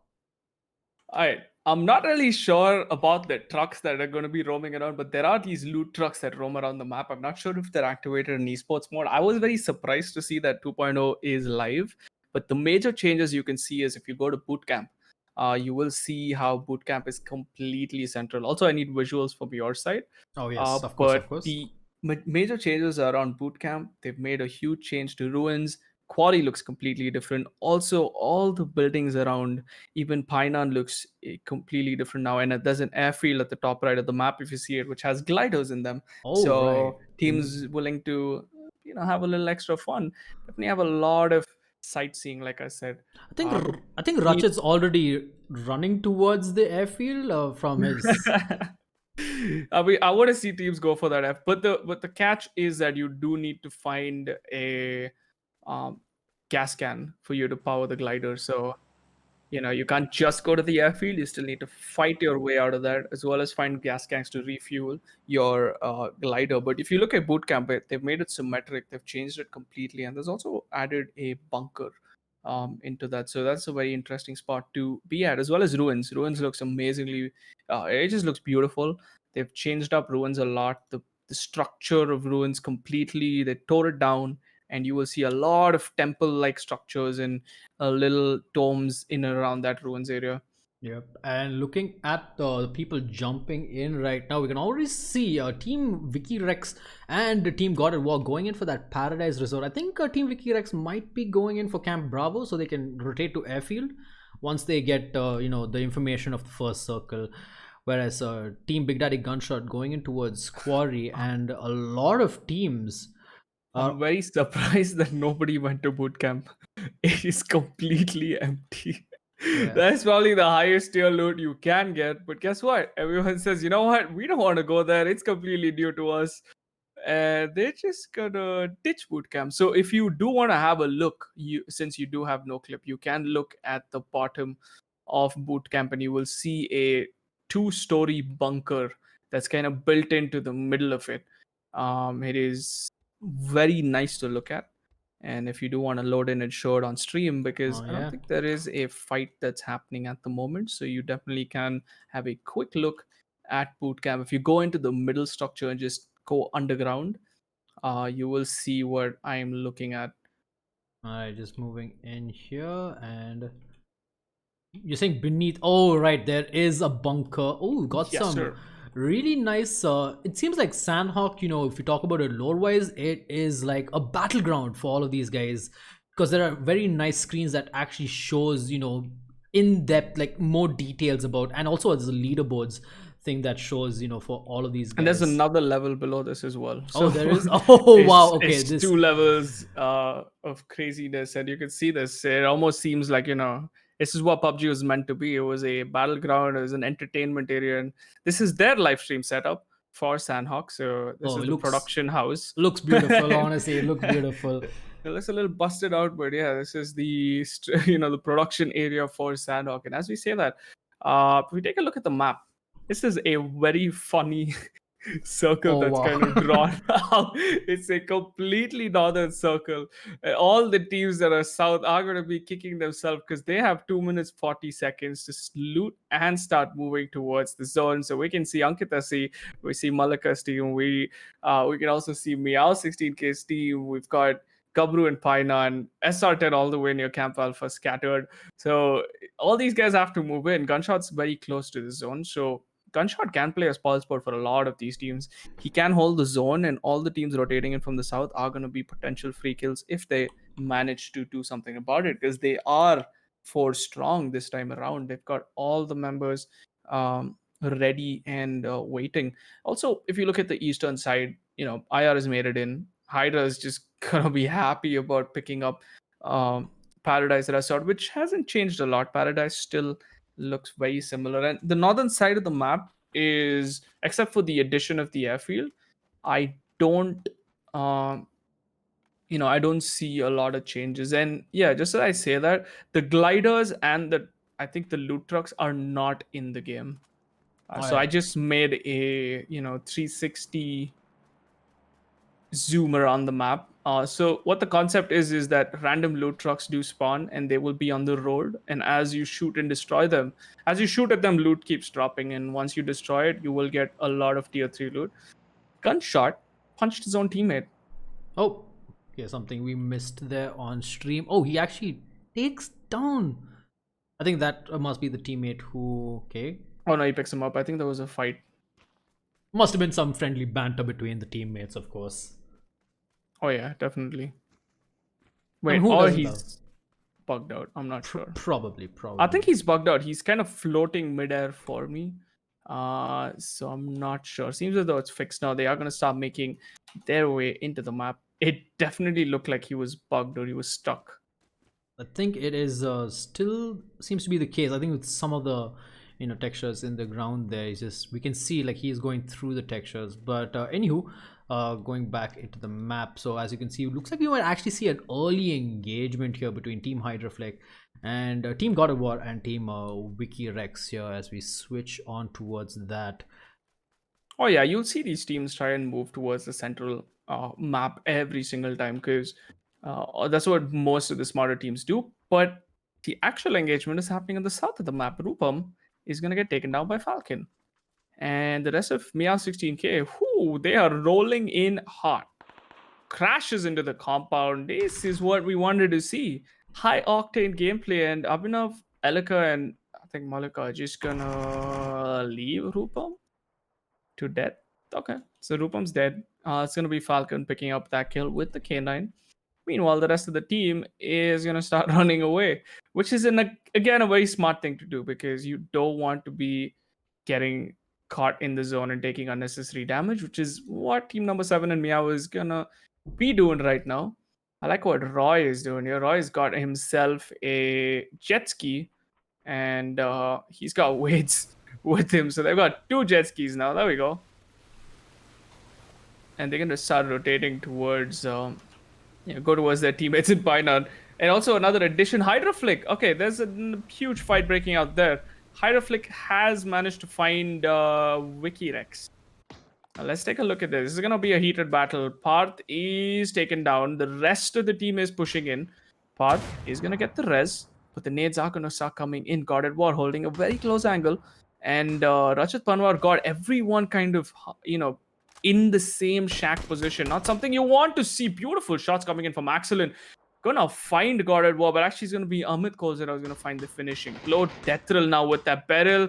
I'm not really sure about the trucks that are going to be roaming around, but there are these loot trucks that roam around the map. I'm not sure if they're activated in esports mode. I was very surprised to see that 2.0 is live, but the major changes you can see is if you go to bootcamp, you will see how bootcamp is completely central. Also, I need visuals from your side. Oh yes, of course, of course. The major changes are around bootcamp. They've made a huge change to ruins. Quarry looks completely different. Also, all the buildings around, even Painan looks completely different now. And there's an airfield at the top right of the map, if you see it, which has gliders in them. Oh, so right. teams willing to, have a little extra fun, definitely have a lot of sightseeing, like I said. I think Ratchet's already running towards the airfield from his. I want to see teams go for that F, but the catch is that you do need to find a gas can for you to power the glider. So you can't just go to the airfield. You still need to fight your way out of that, as well as find gas cans to refuel your glider. But if you look at bootcamp, they've made it symmetric. They've changed it completely, and there's also added a bunker into that. So that's a very interesting spot to be at, as well as ruins. Ruins looks amazingly. It just looks beautiful. They've changed up ruins a lot. The structure of ruins completely. They tore it down, and you will see a lot of temple-like structures and little domes in and around that ruins area. Yep, and looking at the people jumping in right now, we can already see Team Wikirex and Team GODAtWar going in for that Paradise Resort. I think Team Wikirex might be going in for Camp Bravo so they can rotate to airfield once they get the information of the first circle. Whereas Team Big Daddy Gunshot going in towards Quarry, and a lot of teams. I'm very surprised that nobody went to bootcamp. It is completely empty. Yeah. That's probably the highest tier loot you can get. But guess what? Everyone says, you know what? We don't want to go there. It's completely new to us. And they're just gonna ditch bootcamp. So if you do want to have a look, since you do have no clip, you can look at the bottom of bootcamp and you will see a 2-story bunker that's kind of built into the middle of it. It is very nice to look at. And if you do want to load in and show it on stream, because I don't think there is a fight that's happening at the moment, so you definitely can have a quick look at bootcamp. If you go into the middle structure and just go underground, you will see what I'm looking at. All right, just moving in here, and you're saying beneath. Oh, right, there is a bunker. Oh, got Yes, some. sir. Really nice. It seems like Sandhawk, if you talk about it lore wise, it is like a battleground for all of these guys, because there are very nice screens that actually shows in depth, like more details about, and also there's a leaderboards thing that shows for all of these guys. And there's another level below this as well. So there is. Oh wow, okay, it's this 2 levels of craziness, and you can see this. It almost seems like this is what PUBG was meant to be. It was a battleground, it was an entertainment area, and this is their live stream setup for Sandhawk. So this is the production house. Looks beautiful, honestly. It looks beautiful. It looks a little busted out, but yeah, this is the the production area for Sandhawk. And as we say that, if we take a look at the map, this is a very funny circle Oh that's wow. kind of drawn out. It's a completely northern circle. All the teams that are south are going to be kicking themselves because they have 2 minutes 40 seconds to loot and start moving towards the zone. So we can see Ankkita see, we see Mallika's team, we can also see Meow 16K's team. We've got Gabru and Paina and SrTEN all the way near Camp Alpha scattered. So all these guys have to move in. Gunshot's very close to the zone, so Gunshot can play a spoil sport for a lot of these teams. He can hold the zone, and all the teams rotating in from the south are going to be potential free kills if they manage to do something about it, because they are four strong this time around. They've got all the members ready and waiting. Also, if you look at the eastern side, IR has made it in. Hydra is just gonna be happy about picking up Paradise Resort, which hasn't changed a lot. Paradise still looks very similar, and the northern side of the map is, except for the addition of the airfield, I don't um I don't see a lot of changes. And yeah, just as I say that, the gliders and the, I think the loot trucks are not in the game. Oh So I yeah. just made a 360 zoom around the map. So what the concept is that random loot trucks do spawn and they will be on the road. And as you shoot and destroy them, as you shoot at them, loot keeps dropping. And once you destroy it, you will get a lot of tier 3 loot. Gunshot punched his own teammate. Oh, okay, something we missed there on stream. Oh, he actually takes down. I think that must be the teammate who. Okay, Oh no, he picks him up. I think there was a fight. must have been some friendly banter between the teammates, of course. Oh yeah, definitely. I mean, Wait, who or doesn't love? he's bugged out. I'm not sure. Probably, I think probably. he's bugged out. He's kind of floating midair for me. So I'm not sure. Seems as though it's fixed now. They are gonna start making their way into the map. It definitely looked like he was bugged or he was stuck. I think it is still seems to be the case. I think with some of the textures in the ground there, it's just we can see like he's going through the textures. But anywho, going back into the map. So as you can see, it looks like we might actually see an early engagement here between Team Hydrafleck and Team GODAtWar and Team Wikirex here as we switch on towards that. Oh yeah, you'll see these teams try and move towards the central map every single time because that's what most of the smarter teams do. But the actual engagement is happening on the south of the map. Rupam is gonna get taken down by Falcon. And the rest of Meow 16K, whoo, they are rolling in hot. Crashes into the compound. This is what we wanted to see. High octane gameplay, and Abhinav, Elika, and I think Mallika are just gonna leave Rupam to death. Okay, so Rupam's dead. It's gonna be Falcon picking up that kill with the K9. Meanwhile, the rest of the team is gonna start running away, which is again a very smart thing to do because you don't want to be getting caught in the zone and taking unnecessary damage, which is what team number 7 and Meow is gonna be doing right now. I like what Roy is doing here. Roy's got himself a jet ski and he's got weights with him. So they've got 2 jet skis now. There we go. And they're gonna start rotating towards go towards their teammates in Pinewood. And also another addition, Hydroflick. Okay, there's a huge fight breaking out there. Hydroflick has managed to find Wikirex. Now let's take a look at this. This is going to be a heated battle. Parth is taken down. The rest of the team is pushing in. Parth is going to get the res, but the nades are going to start coming in. GODAtWar holding a very close angle. And Rajat Panwar got everyone kind of, in the same shack position. Not something you want to see. Beautiful shots coming in from Axelin. Gonna find GODAtWar, but actually it's gonna be Amit Kozera who's gonna find the finishing blow. Deathril now with that barrel.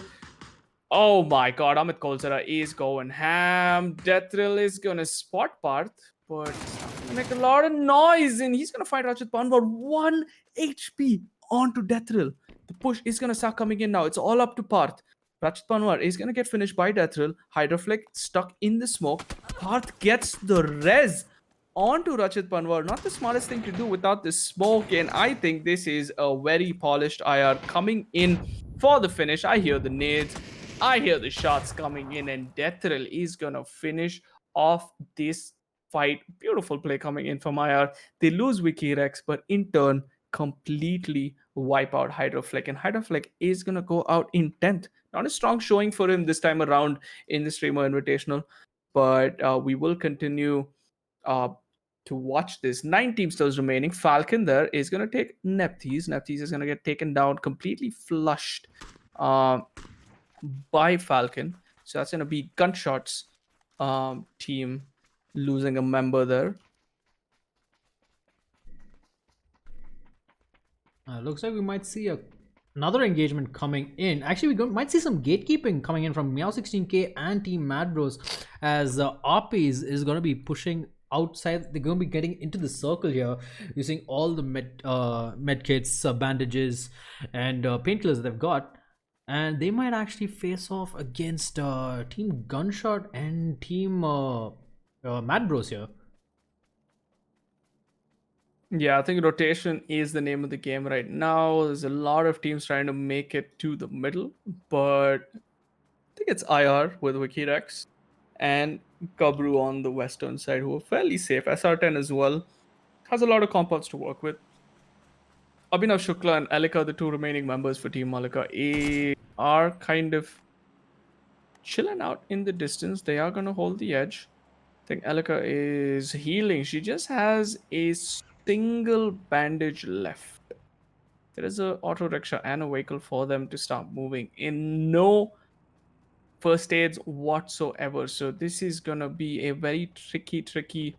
Oh my god, Amit Kozera is going ham. Deathril is gonna spot Parth, but it's not gonna make a lot of noise, and he's gonna find Rajat Panwar. 1 HP onto Deathril. The push is gonna start coming in now. It's all up to Parth. Rajat Panwar is going to get finished by Deathril. Hydroflick stuck in the smoke. Parth gets the res onto Rajat Panwar. Not the smartest thing to do without the smoke. And I think this is a very polished IR coming in for the finish. I hear the nades. I hear the shots coming in. And Deathril is going to finish off this fight. Beautiful play coming in from IR. They lose Wikirex, but in turn, completely wipe out Hydroflick. And Hydroflick is going to go out in 10th. Not a strong showing for him this time around in the Streamer Invitational. but we will continue to watch this. 9 teams still remaining. Falcon there is going to take Nephthys. Nephthys is going to get taken down, completely flushed by Falcon. So that's going to be Gunshot's team losing a member there. Looks like we might see another engagement coming in. Actually, might see some gatekeeping coming in from Meow16k and Team Mad Bros, as Arpes is going to be pushing outside. They're going to be getting into the circle here using all the med kits, bandages, and painkillers they've got. And they might actually face off against Team Gunshot and Team Mad Bros here. Yeah, I think rotation is the name of the game right now. There's a lot of teams trying to make it to the middle, but I think it's IR with Wikirex and Kabru on the western side, who are fairly safe. SrTEN as well has a lot of compounds to work with. Abhinav Shukla and Alika, the 2 remaining members for Team Mallika, are kind of chilling out in the distance. They are going to hold the edge. I think Alika is healing. She just has a single bandage left. There is a auto rickshaw and a vehicle for them to start moving in. No first aids whatsoever. So this is gonna be a very tricky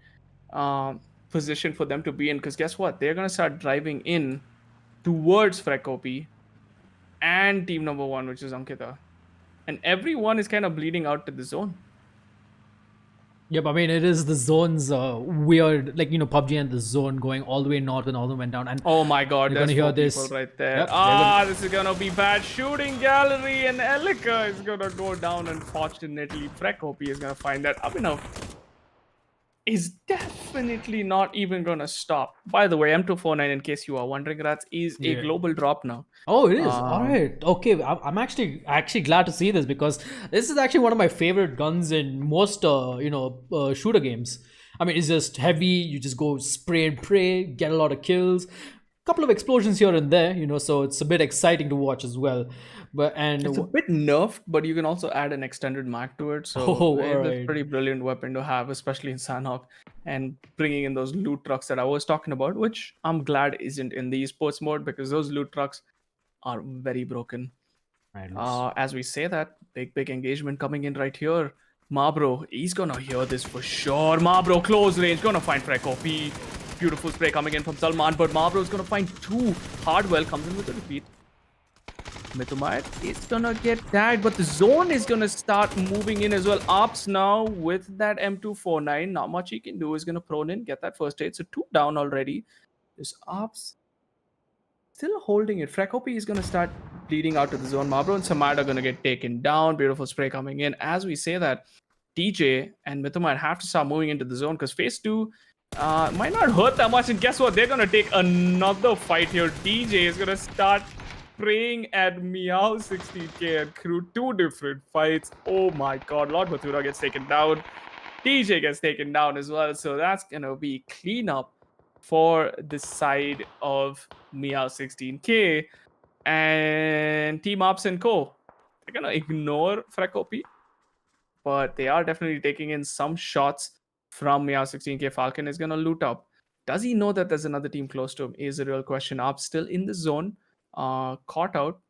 position for them to be in, because guess what? They're gonna start driving in towards Frekopi and team number 1, which is Ankkita. And everyone is kind of bleeding out to the zone. Yep, I mean, it is the zones weird, like, PUBG and the zone going all the way north and all the way down. And oh my god, you're there's gonna hear 4 this people right there. Yep, This is gonna be bad shooting gallery, and Elika is gonna go down. Unfortunately, Frekopi is gonna find that Abhinav is definitely not even gonna stop. By the way, M249, in case you are wondering, Rats, is a global drop now. Oh, it is. All right. Okay. I'm actually glad to see this, because this is actually one of my favorite guns in most shooter games. I mean, it's just heavy. You just go spray and pray, get a lot of kills, couple of explosions here and there. So it's a bit exciting to watch as well. It's a bit nerfed, but you can also add an extended mag to it. So it's a pretty brilliant weapon to have, especially in Sanhok, and bringing in those loot trucks that I was talking about, which I'm glad isn't in the esports mode, because those loot trucks are very broken. As we say that, big engagement coming in right here. Mabro, he's gonna hear this for sure. Mabro, close range, gonna find Frekopi. Beautiful spray coming in from Salman, but Mabro's gonna find 2. Hardwell comes in with a repeat. Mythomite is gonna get tagged, but the zone is gonna start moving in as well. Arpes now with that M249. Not much he can do. Is gonna prone in, get that first aid. So 2 down already. This Arpes still holding it. Frekopi is gonna start bleeding out to the zone. Mabro and Samad are gonna get taken down. Beautiful spray coming in. As we say that, DJ and Mythomite have to start moving into the zone, because phase 2 might not hurt that much. And guess what? They're gonna take another fight here. DJ is gonna start praying at Meow16k and crew. 2 different fights. Oh my god. Lord Mathura gets taken down. DJ gets taken down as well. So that's gonna be cleanup for the side of Meow16k. And Team Arpes and Co. They're gonna ignore Frekopi, but they are definitely taking in some shots from Meow16k. Falcon is gonna loot up. Does he know that there's another team close to him? Is a real question. Arpes still in the zone. Caught out,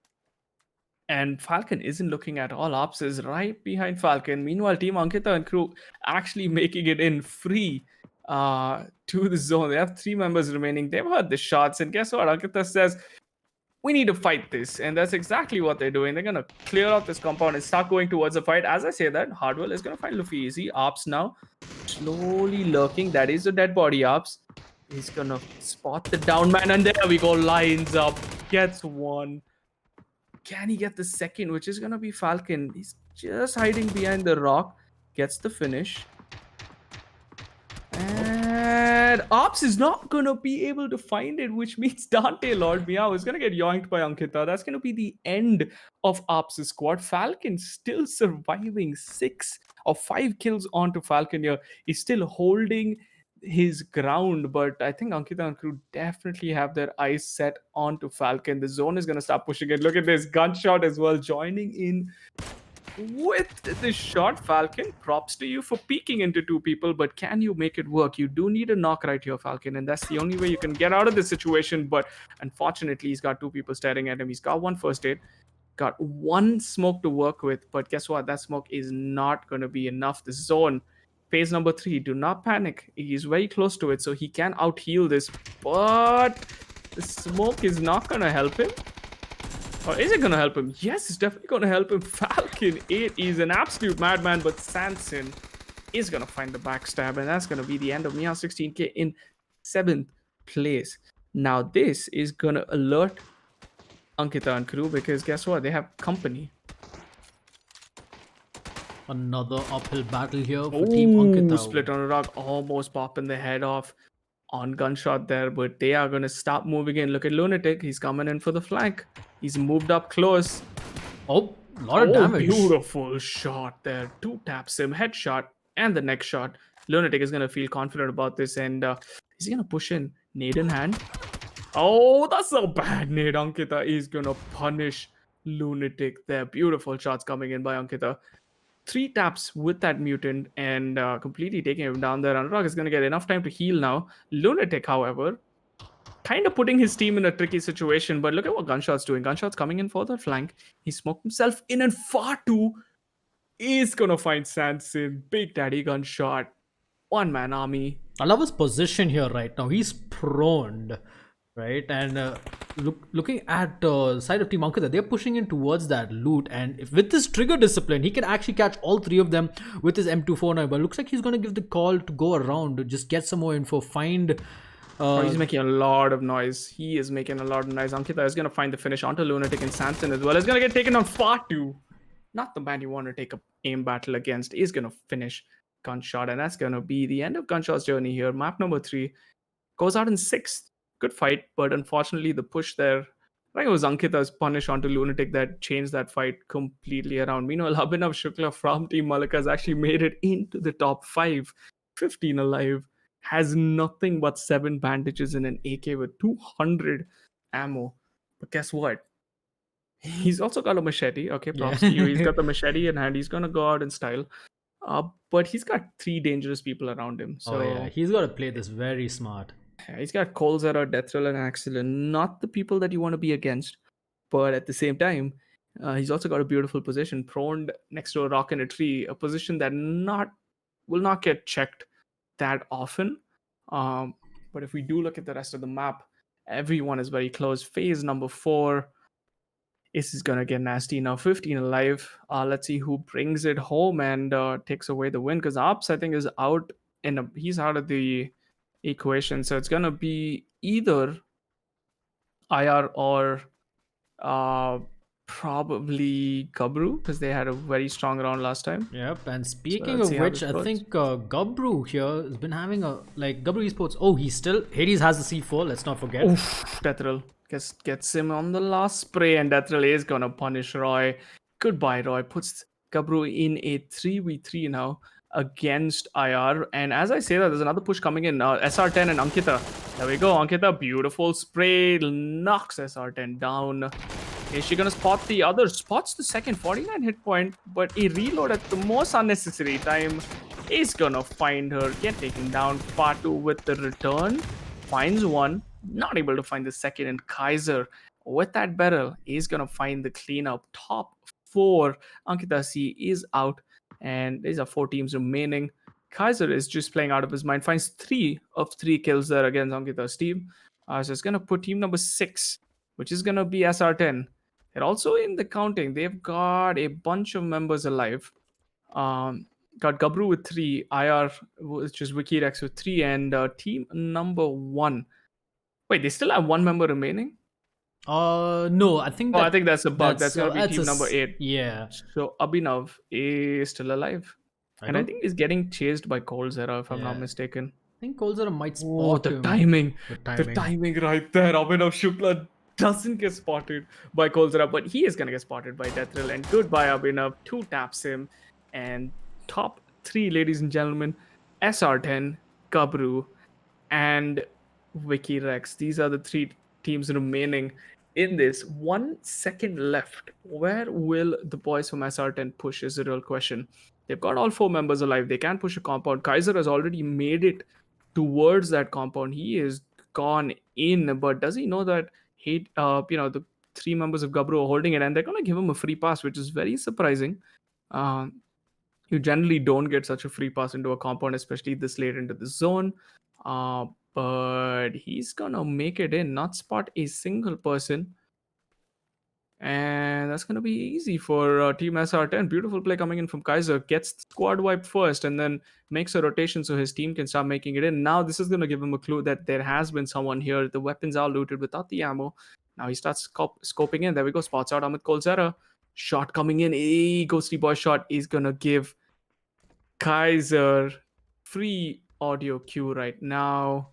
and Falcon isn't looking at all. Arpes is right behind Falcon. Meanwhile, Team Ankkita and crew actually making it in free to the zone. They have 3 members remaining. They've heard the shots, and guess what? Ankkita says, we need to fight this, and that's exactly what they're doing. They're gonna clear out this compound and start going towards the fight. As I say that, Hardwell is gonna find Luffy easy. Arpes now slowly lurking. That is a dead body. Arpes is gonna spot the down man, and there we go. Lines up, gets 1. Can he get the second, which is gonna be Falcon? He's just hiding behind the rock. Gets the finish. And Arpes is not gonna be able to find it, which means Dante Lord Meow is gonna get yoinked by Ankkita. That's gonna be the end of Arpes' squad. Falcon still surviving. 6 or 5 kills onto Falcon here. He's still holding his ground, but I think Ankkita and crew definitely have their eyes set onto Falcon. The zone is going to start pushing it. Look at this Gunshot as well joining in with the shot. Falcon, props to you for peeking into two people, but can you make it work? You do need a knock right here, Falcon, and that's the only way you can get out of this situation. But unfortunately, he's got two people staring at him. He's got one first aid, got one smoke to work with, but guess what? That smoke is not going to be enough. The zone, phase number 3, do not panic. He's very close to it, so he can out heal this, but the smoke is not going to help him. Or is it going to help him? Yes, it's definitely going to help him. Falcon, it is an absolute madman, but Sanson is going to find the backstab, and that's going to be the end of Mia 16K in 7th place. Now, this is going to alert Ankkita and crew, because guess what? They have company. Another uphill battle here for Team Ankkita. Split on a rock, almost popping the head off on Gunshot there, but they are going to stop moving in. Look at Lunatic. He's coming in for the flank. He's moved up close. Oh, a lot of damage. Beautiful shot there. 2 taps him, headshot, and the next shot. Lunatic is going to feel confident about this, and he's going to push in. Nade in hand. Oh, that's a bad nade. Ankkita is going to punish Lunatic there. Beautiful shots coming in by Ankkita. 3 taps with that mutant and completely taking him down there. Anurag is going to get enough time to heal now. Lunatic, however, kind of putting his team in a tricky situation, but look at what Gunshot's doing. Gunshot's coming in for the flank. He smoked himself in, and Fatu is going to find Sanson. Big Daddy Gunshot. One-man army. I love his position here right now. He's prone, right? And looking at side of Team Ankkita, they're pushing in towards that loot. And if with this trigger discipline, he can actually catch all 3 of them with his M24 now. But looks like he's going to give the call to go around to just get some more info, find... he's making a lot of noise. He is making a lot of noise. Ankkita is going to find the finish onto Lunatic and Sanson as well. He's going to get taken on Fatu. Not the man you want to take a aim battle against. He's going to finish Gunshot, and that's going to be the end of Gunshot's journey here. Map number 3 goes out in 6th. Good fight, but unfortunately the push there, I think it was Ankkita's punish onto Lunatic that changed that fight completely around. Meanwhile, Abhinav Shukla from Team Mallika has actually made it into the top 5. 15 alive. Has nothing but 7 bandages and an AK with 200 ammo. But guess what? He's also got a machete. Okay, props to you. He's got the machete in hand. He's going to go out in style. But he's got 3 dangerous people around him. So yeah, he's got to play this very smart. He's got Colzera, Deathrill, and Axel, and not the people that you want to be against. But at the same time, he's also got a beautiful position, prone next to a rock and a tree, a position that will not get checked that often. But if we do look at the rest of the map, everyone is very close. Phase number 4. This is gonna get nasty now. 15 alive. Let's see who brings it home and takes away the win, because Arpes, I think, is out, and he's out of the equation. So it's gonna be either IR or probably Gabru, because they had a very strong round last time. Yep, and speaking of which, I think Gabru here has been having a, like, Gabru Esports, Hades has the C4, let's not forget. Deathrill gets him on the last spray, and Deathrill is gonna punish Roy. Goodbye, Roy. Puts Gabru in a 3v3 now against IR. And as I say that, there's another push coming in. SrTEN and Ankkita. There we go. Ankkita, beautiful spray, knocks SrTEN down. Is she gonna spot the other? Spots the second, 49 hit point, but a reload at the most unnecessary time is gonna find her, get taken down. Fatu with the return, finds one, not able to find the second, and Kaiser with that barrel is gonna find the cleanup. Top 4. Ankkita C is out, and these are 4 teams remaining. Kaiser is just playing out of his mind, finds 3 of 3 kills there against Ankkita's team. So it's gonna put team number 6, which is gonna be SrTEN. They're also in the counting. They've got a bunch of members alive. Got Gabru with 3, IR, which is Wikirex with 3, and team number 1. Wait, they still have 1 member remaining? No, I think I think that's a bug. That's gonna be team number 8. Yeah. So Abhinav is still alive. I think he's getting chased by Colzera, if I'm not mistaken. I think Colzera might spot him. The timing right there. Abhinav Shukla doesn't get spotted by Colzera, but he is going to get spotted by Deathrill. And goodbye, Abhinav. 2 taps him. And top 3, ladies and gentlemen, SrTEN, Gabru, and Wikirex. These are the 3 teams remaining. in this. 1 second left. Where will the boys from SrTEN push is the real question. They've got all 4 members alive. They can push a compound. Kaiser has already made it towards that compound. He is gone in, but does he know that the 3 members of Gabru are holding it, and they're gonna give him a free pass, which is very surprising. You generally don't get such a free pass into a compound, especially this late into the zone. But he's gonna make it in, not spot a single person. And that's going to be easy for Team SrTEN. Beautiful play coming in from Kaiser. Gets the squad wiped first and then makes a rotation so his team can start making it in. Now this is going to give him a clue that there has been someone here. The weapons are looted without the ammo. Now he starts scoping in. There we go. Spots out Amit Kolzera. Shot coming in. A Ghostly Boy shot is going to give Kaiser free audio cue right now.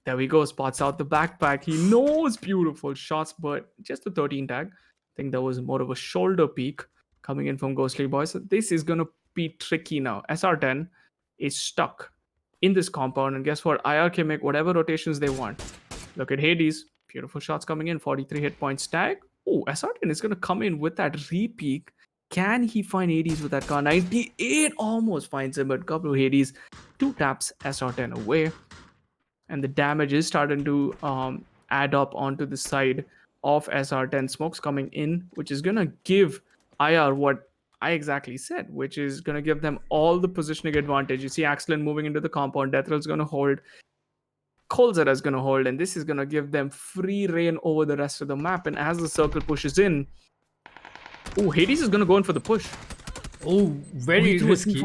There we go. Spots out the backpack. He knows beautiful shots, but just a 13 tag. I think there was more of a shoulder peek coming in from Ghostly Boy. So this is going to be tricky now. SrTEN is stuck in this compound. And guess what? IR can make whatever rotations they want. Look at Hades. Beautiful shots coming in. 43 hit points tag. Oh, SrTEN is going to come in with that re-peek. Can he find Hades with that car? 98 almost finds him, but couple of Hades 2 taps SrTEN away. And the damage is starting to add up onto the side of SrTEN. Smokes coming in, which is going to give IR what I exactly said, which is going to give them all the positioning advantage. You see Axelin moving into the compound. Deathrel's going to hold. Kolzera is going to hold. And this is going to give them free reign over the rest of the map. And as the circle pushes in, oh, Hades is going to go in for the push. Oh, very risky.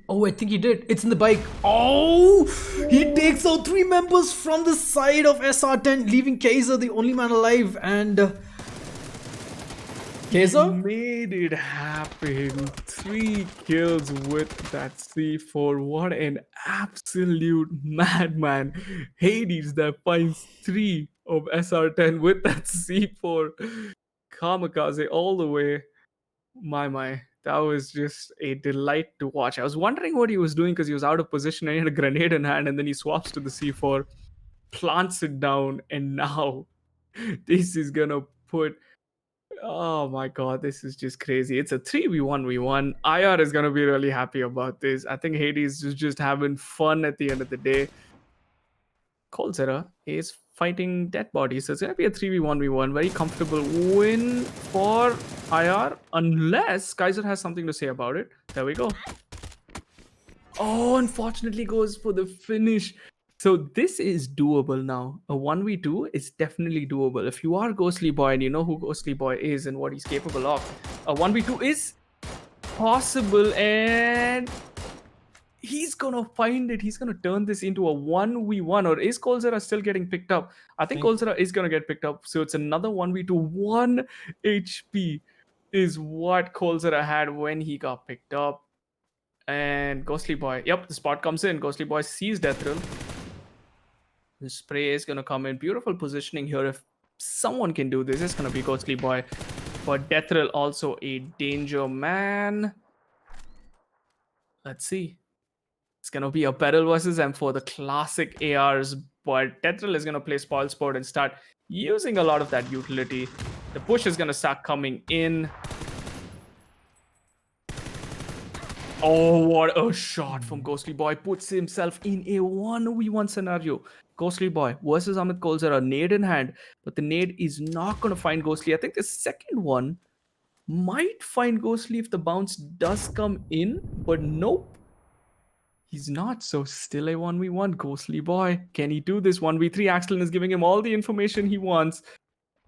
Oh, I think he did. It's in the bike. Oh, he takes out 3 members from the side of SrTEN, leaving Kaiser the only man alive. And Kaiser made it happen. 3 kills with that C4. What an absolute madman. Hades that finds 3 of SrTEN with that C4. Kamikaze all the way. My. That was just a delight to watch. I was wondering what he was doing because he was out of position and he had a grenade in hand, and then he swaps to the C4, plants it down, and now this is gonna put. Oh my god, this is just crazy. It's a 3v1v1. IR is gonna be really happy about this. I think Hades is just having fun at the end of the day. Kolzera is fighting dead bodies. So it's going to be a 3v1v1. Very comfortable win for IR. Unless Kaiser has something to say about it. There we go. Oh, unfortunately goes for the finish. So this is doable now. A 1v2 is definitely doable. If you are Ghostly Boy and you know who Ghostly Boy is and what he's capable of, a 1v2 is possible, and he's gonna find it. He's gonna turn this into a 1v1. Or is Kolzera still getting picked up? I think Kolzera is gonna get picked up. So it's another 1v2. 1 HP is what Kolzera had when he got picked up. And Ghostly Boy, yep, the spot comes in. Ghostly Boy sees Deathrel. The spray is gonna come in. Beautiful positioning here. If someone can do this, it's gonna be Ghostly Boy. But Deathrel also a danger man. Let's see. It's going to be a Peril versus M4, the classic ARs, but Deathrel is going to play spoil sport and start using a lot of that utility. The push is going to start coming in. Oh, what a shot from Ghostly Boy. Puts himself in a 1v1 scenario. Ghostly Boy versus Amit Kolzera, nade in hand, but the nade is not going to find Ghostly. I think the second one might find Ghostly if the bounce does come in, but nope. He's not, so still a 1v1. Ghostly Boy. Can he do this? 1v3. Axelin is giving him all the information he wants.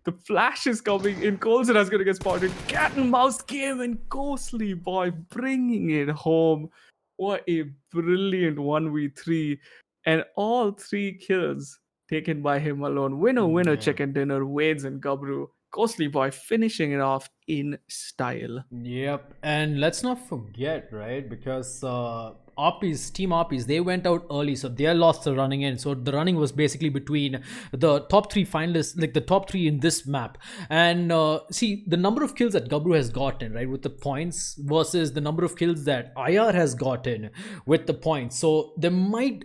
The flash is coming in. Kolzera is going to get spotted. Cat and mouse game, and Ghostly Boy bringing it home. What a brilliant 1v3. And all 3 kills taken by him alone. Winner, chicken dinner, Vedzz and Gabru. Ghostly Boy finishing it off in style. Yep, and let's not forget, right? Because Arpes, Team Arpes, they went out early, so they lost the running in. So the running was basically between the top 3 finalists, like the top 3 in this map. And see, the number of kills that Gabru has gotten, right, with the points versus the number of kills that IR has gotten with the points. So there might,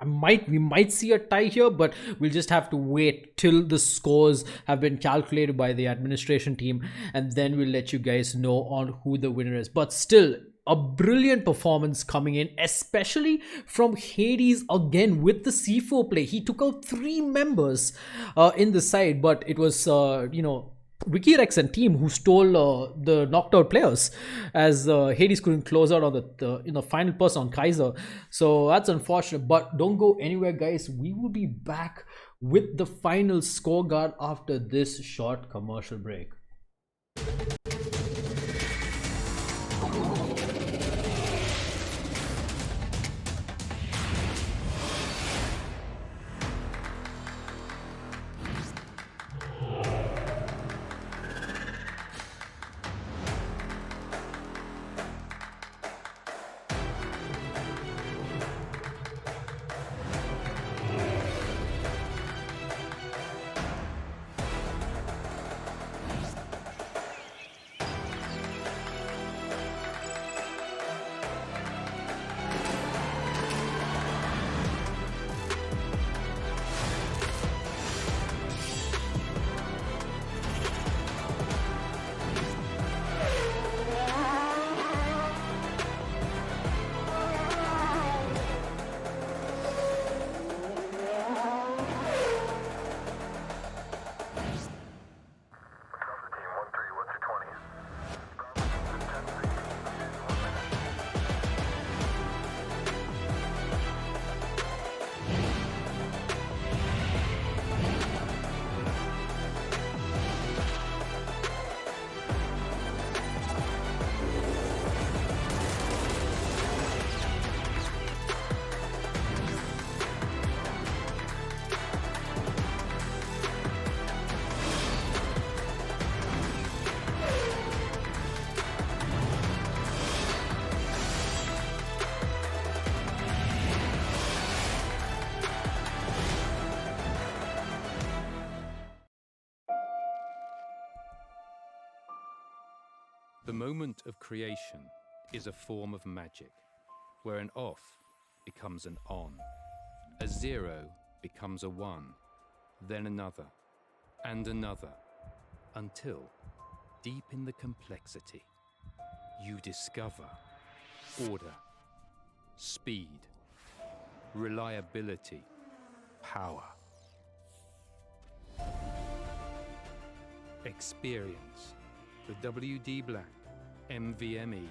we might see a tie here, but we'll just have to wait till the scores have been calculated by the administration team, and then we'll let you guys know on who the winner is. But still, a brilliant performance coming in, especially from Hades again with the C4 play. He took out 3 members in the side, but it was Wikirex and team who stole the knocked out players, as Hades couldn't close out on the final person on Kaiser. So that's unfortunate, but don't go anywhere, guys. We will be back with the final scorecard after this short commercial break. The moment of creation is a form of magic, where an off becomes an on, a 0 becomes a 1, then another, and another, until, deep in the complexity, you discover order, speed, reliability, power. Experience the WD Black NVMe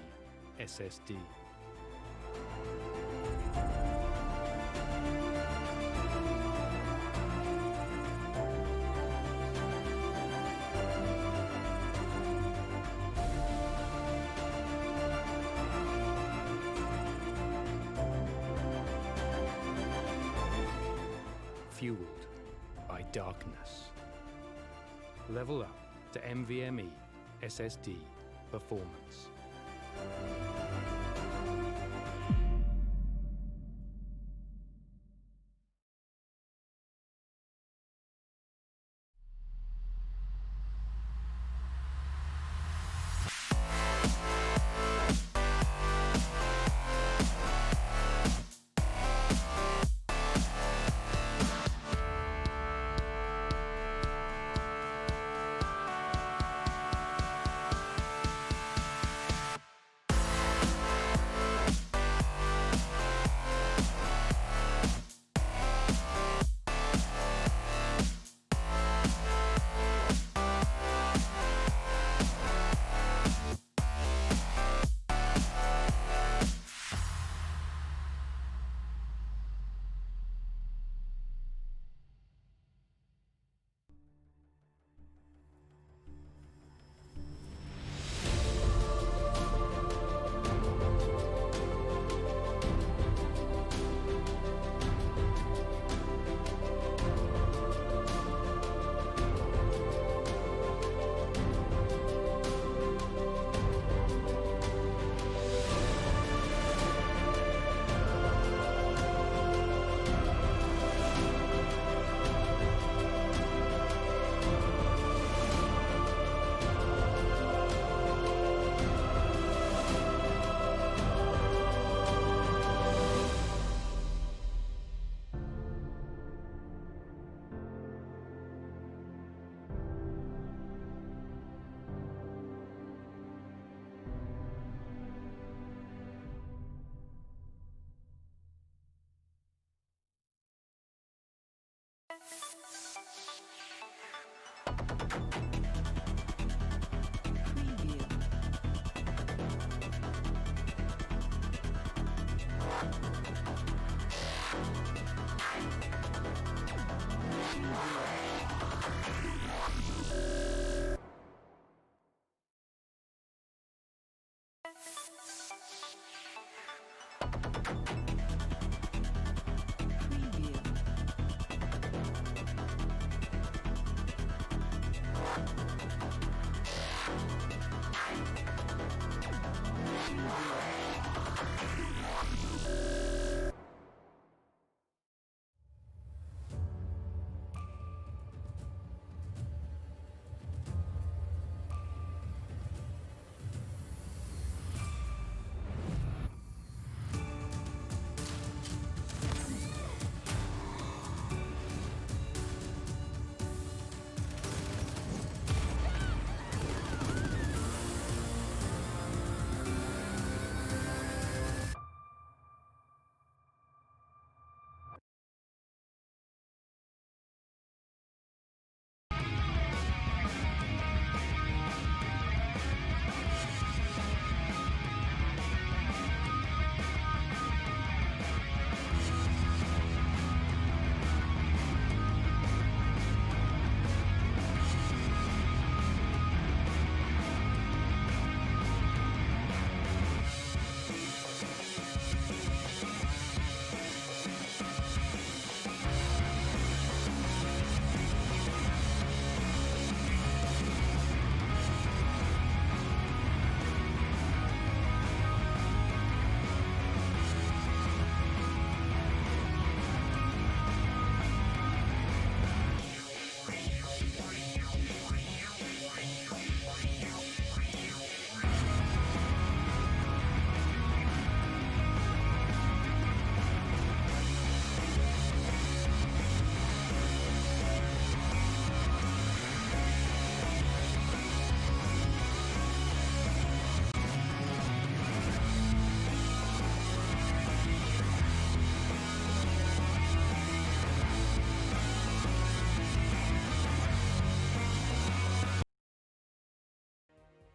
SSD. Fueled by darkness. Level up to NVMe SSD performance.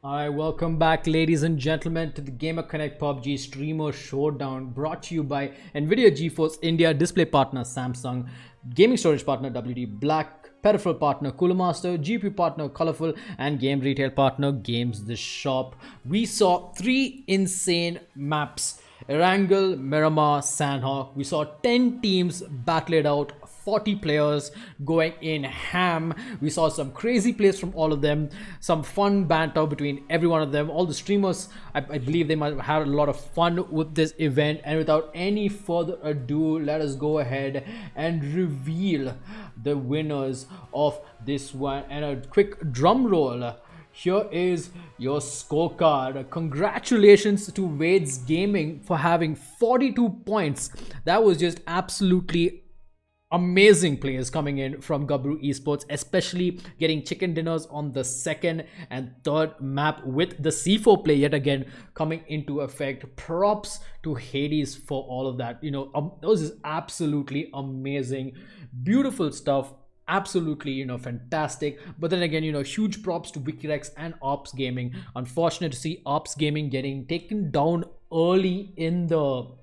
Alright, welcome back, ladies and gentlemen, to the GamerConnect PUBG Streamer Showdown, brought to you by NVIDIA GeForce India, display partner Samsung, gaming storage partner WD Black, peripheral partner Cooler Master, GPU partner Colorful, and game retail partner Games the Shop. We saw 3 insane maps: Erangel, Miramar, Sandhawk. We saw 10 teams battle it out, 40 players going in ham. We saw some crazy plays from all of them, some fun banter between every one of them. All the streamers, I believe they might have had a lot of fun with this event. And without any further ado, let us go ahead and reveal the winners of this one. And a quick drum roll. Here is your scorecard. Congratulations to Vedzz Gaming for having 42 points. That was just absolutely amazing players coming in from Gabru Esports, especially getting chicken dinners on the second and third map with the C4 play yet again coming into effect. Props to Hades for all of that. You know, that was just absolutely amazing, beautiful stuff. Absolutely, you know, fantastic. But then again, you know, huge props to Wikirex and Arpes Gaming. Unfortunate to see Arpes Gaming getting taken down early in the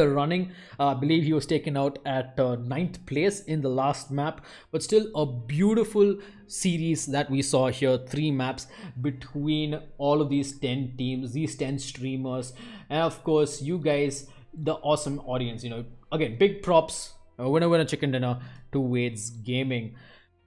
running. I believe he was taken out at 9th place in the last map, but still a beautiful series that we saw here. 3 maps between all of these 10 teams, these 10 streamers, and of course you guys, the awesome audience. You know, again, big props, winner chicken dinner to Vedzz Gaming.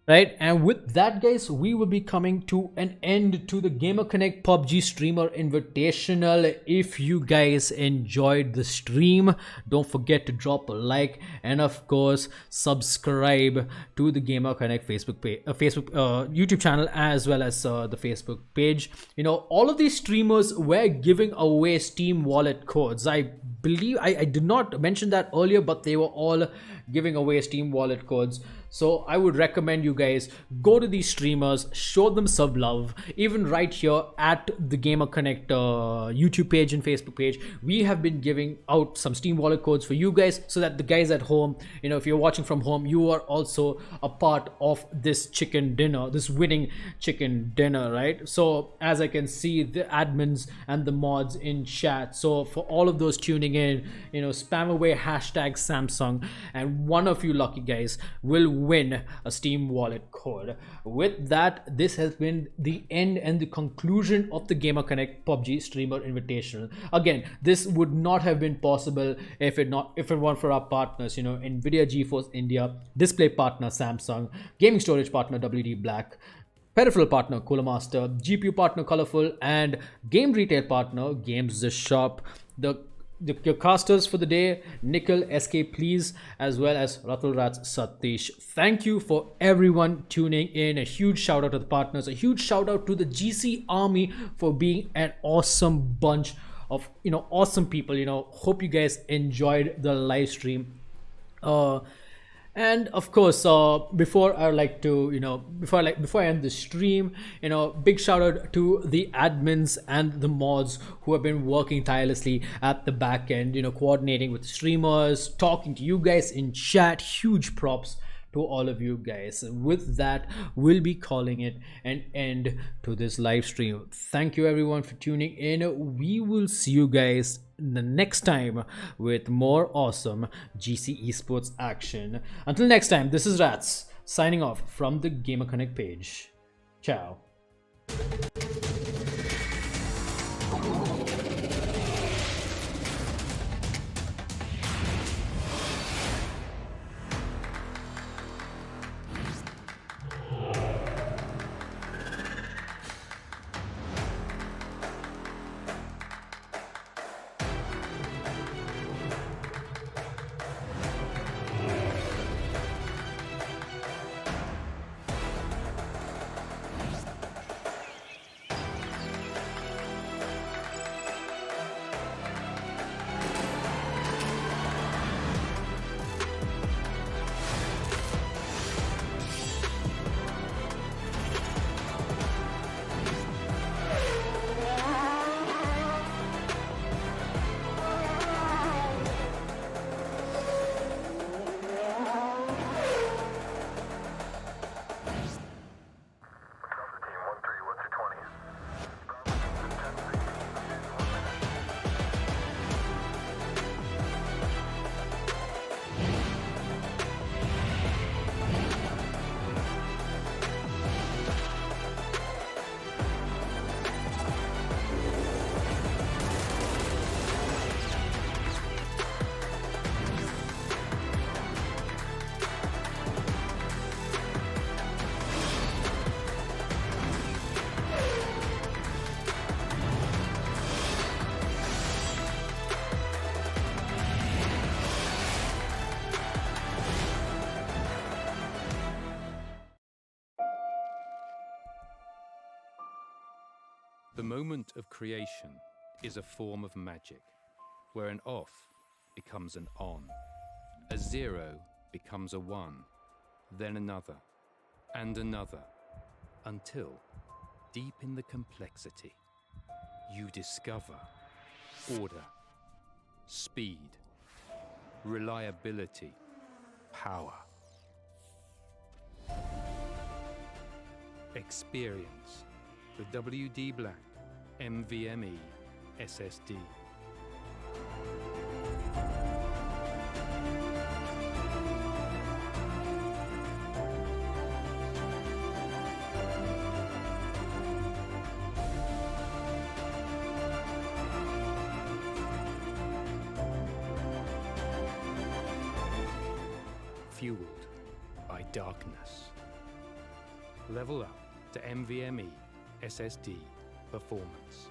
Right, and with that, guys, we will be coming to an end to the GamerConnect PUBG Streamer Invitational. If you guys enjoyed the stream, don't forget to drop a like and, of course, subscribe to the GamerConnect Facebook page, YouTube channel, as well as the Facebook page. You know, all of these streamers were giving away Steam wallet codes. I believe I did not mention that earlier, but they were all giving away Steam wallet codes. So I would recommend you guys go to these streamers, show them some love. Even right here at the GamerConnect YouTube page and Facebook page, we have been giving out some Steam wallet codes for you guys, so that the guys at home, you know, if you're watching from home, you are also a part of this chicken dinner, this winning chicken dinner, right? So as I can see the admins and the mods in chat, so for all of those tuning in, you know, spam away hashtag Samsung, and one of you lucky guys will win a Steam wallet code. With that, this has been the end and the conclusion of the GamerConnect PUBG Streamer Invitational. Again, this would not have been possible if it weren't for our partners, you know, Nvidia, GeForce India, display partner Samsung, gaming storage partner WD Black, peripheral partner Cooler Master, GPU partner Colorful, and game retail partner Games the Shop. Your casters for the day, Nickel, SK Please, as well as Ratul Rats Satish. Thank you for everyone tuning in. A huge shout out to the partners, a huge shout out to the GC Army for being an awesome bunch of, you know, awesome people. You know, hope you guys enjoyed the live stream. And of course, before I end the stream, you know, big shout out to the admins and the mods who have been working tirelessly at the back end, you know, coordinating with the streamers, talking to you guys in chat. Huge props to all of you guys. With that, we'll be calling it an end to this live stream. Thank you everyone for tuning in. We will see you guys the next time with more awesome GC esports action. Until next time, this is Rats signing off from the GamerConnect page. Ciao. The moment of creation is a form of magic, where an off becomes an on, a zero becomes a one, then another, and another, until, deep in the complexity, you discover order, speed, reliability, power. Experience the WD Black NVMe SSD. Fueled by darkness. Level up to NVMe SSD performance.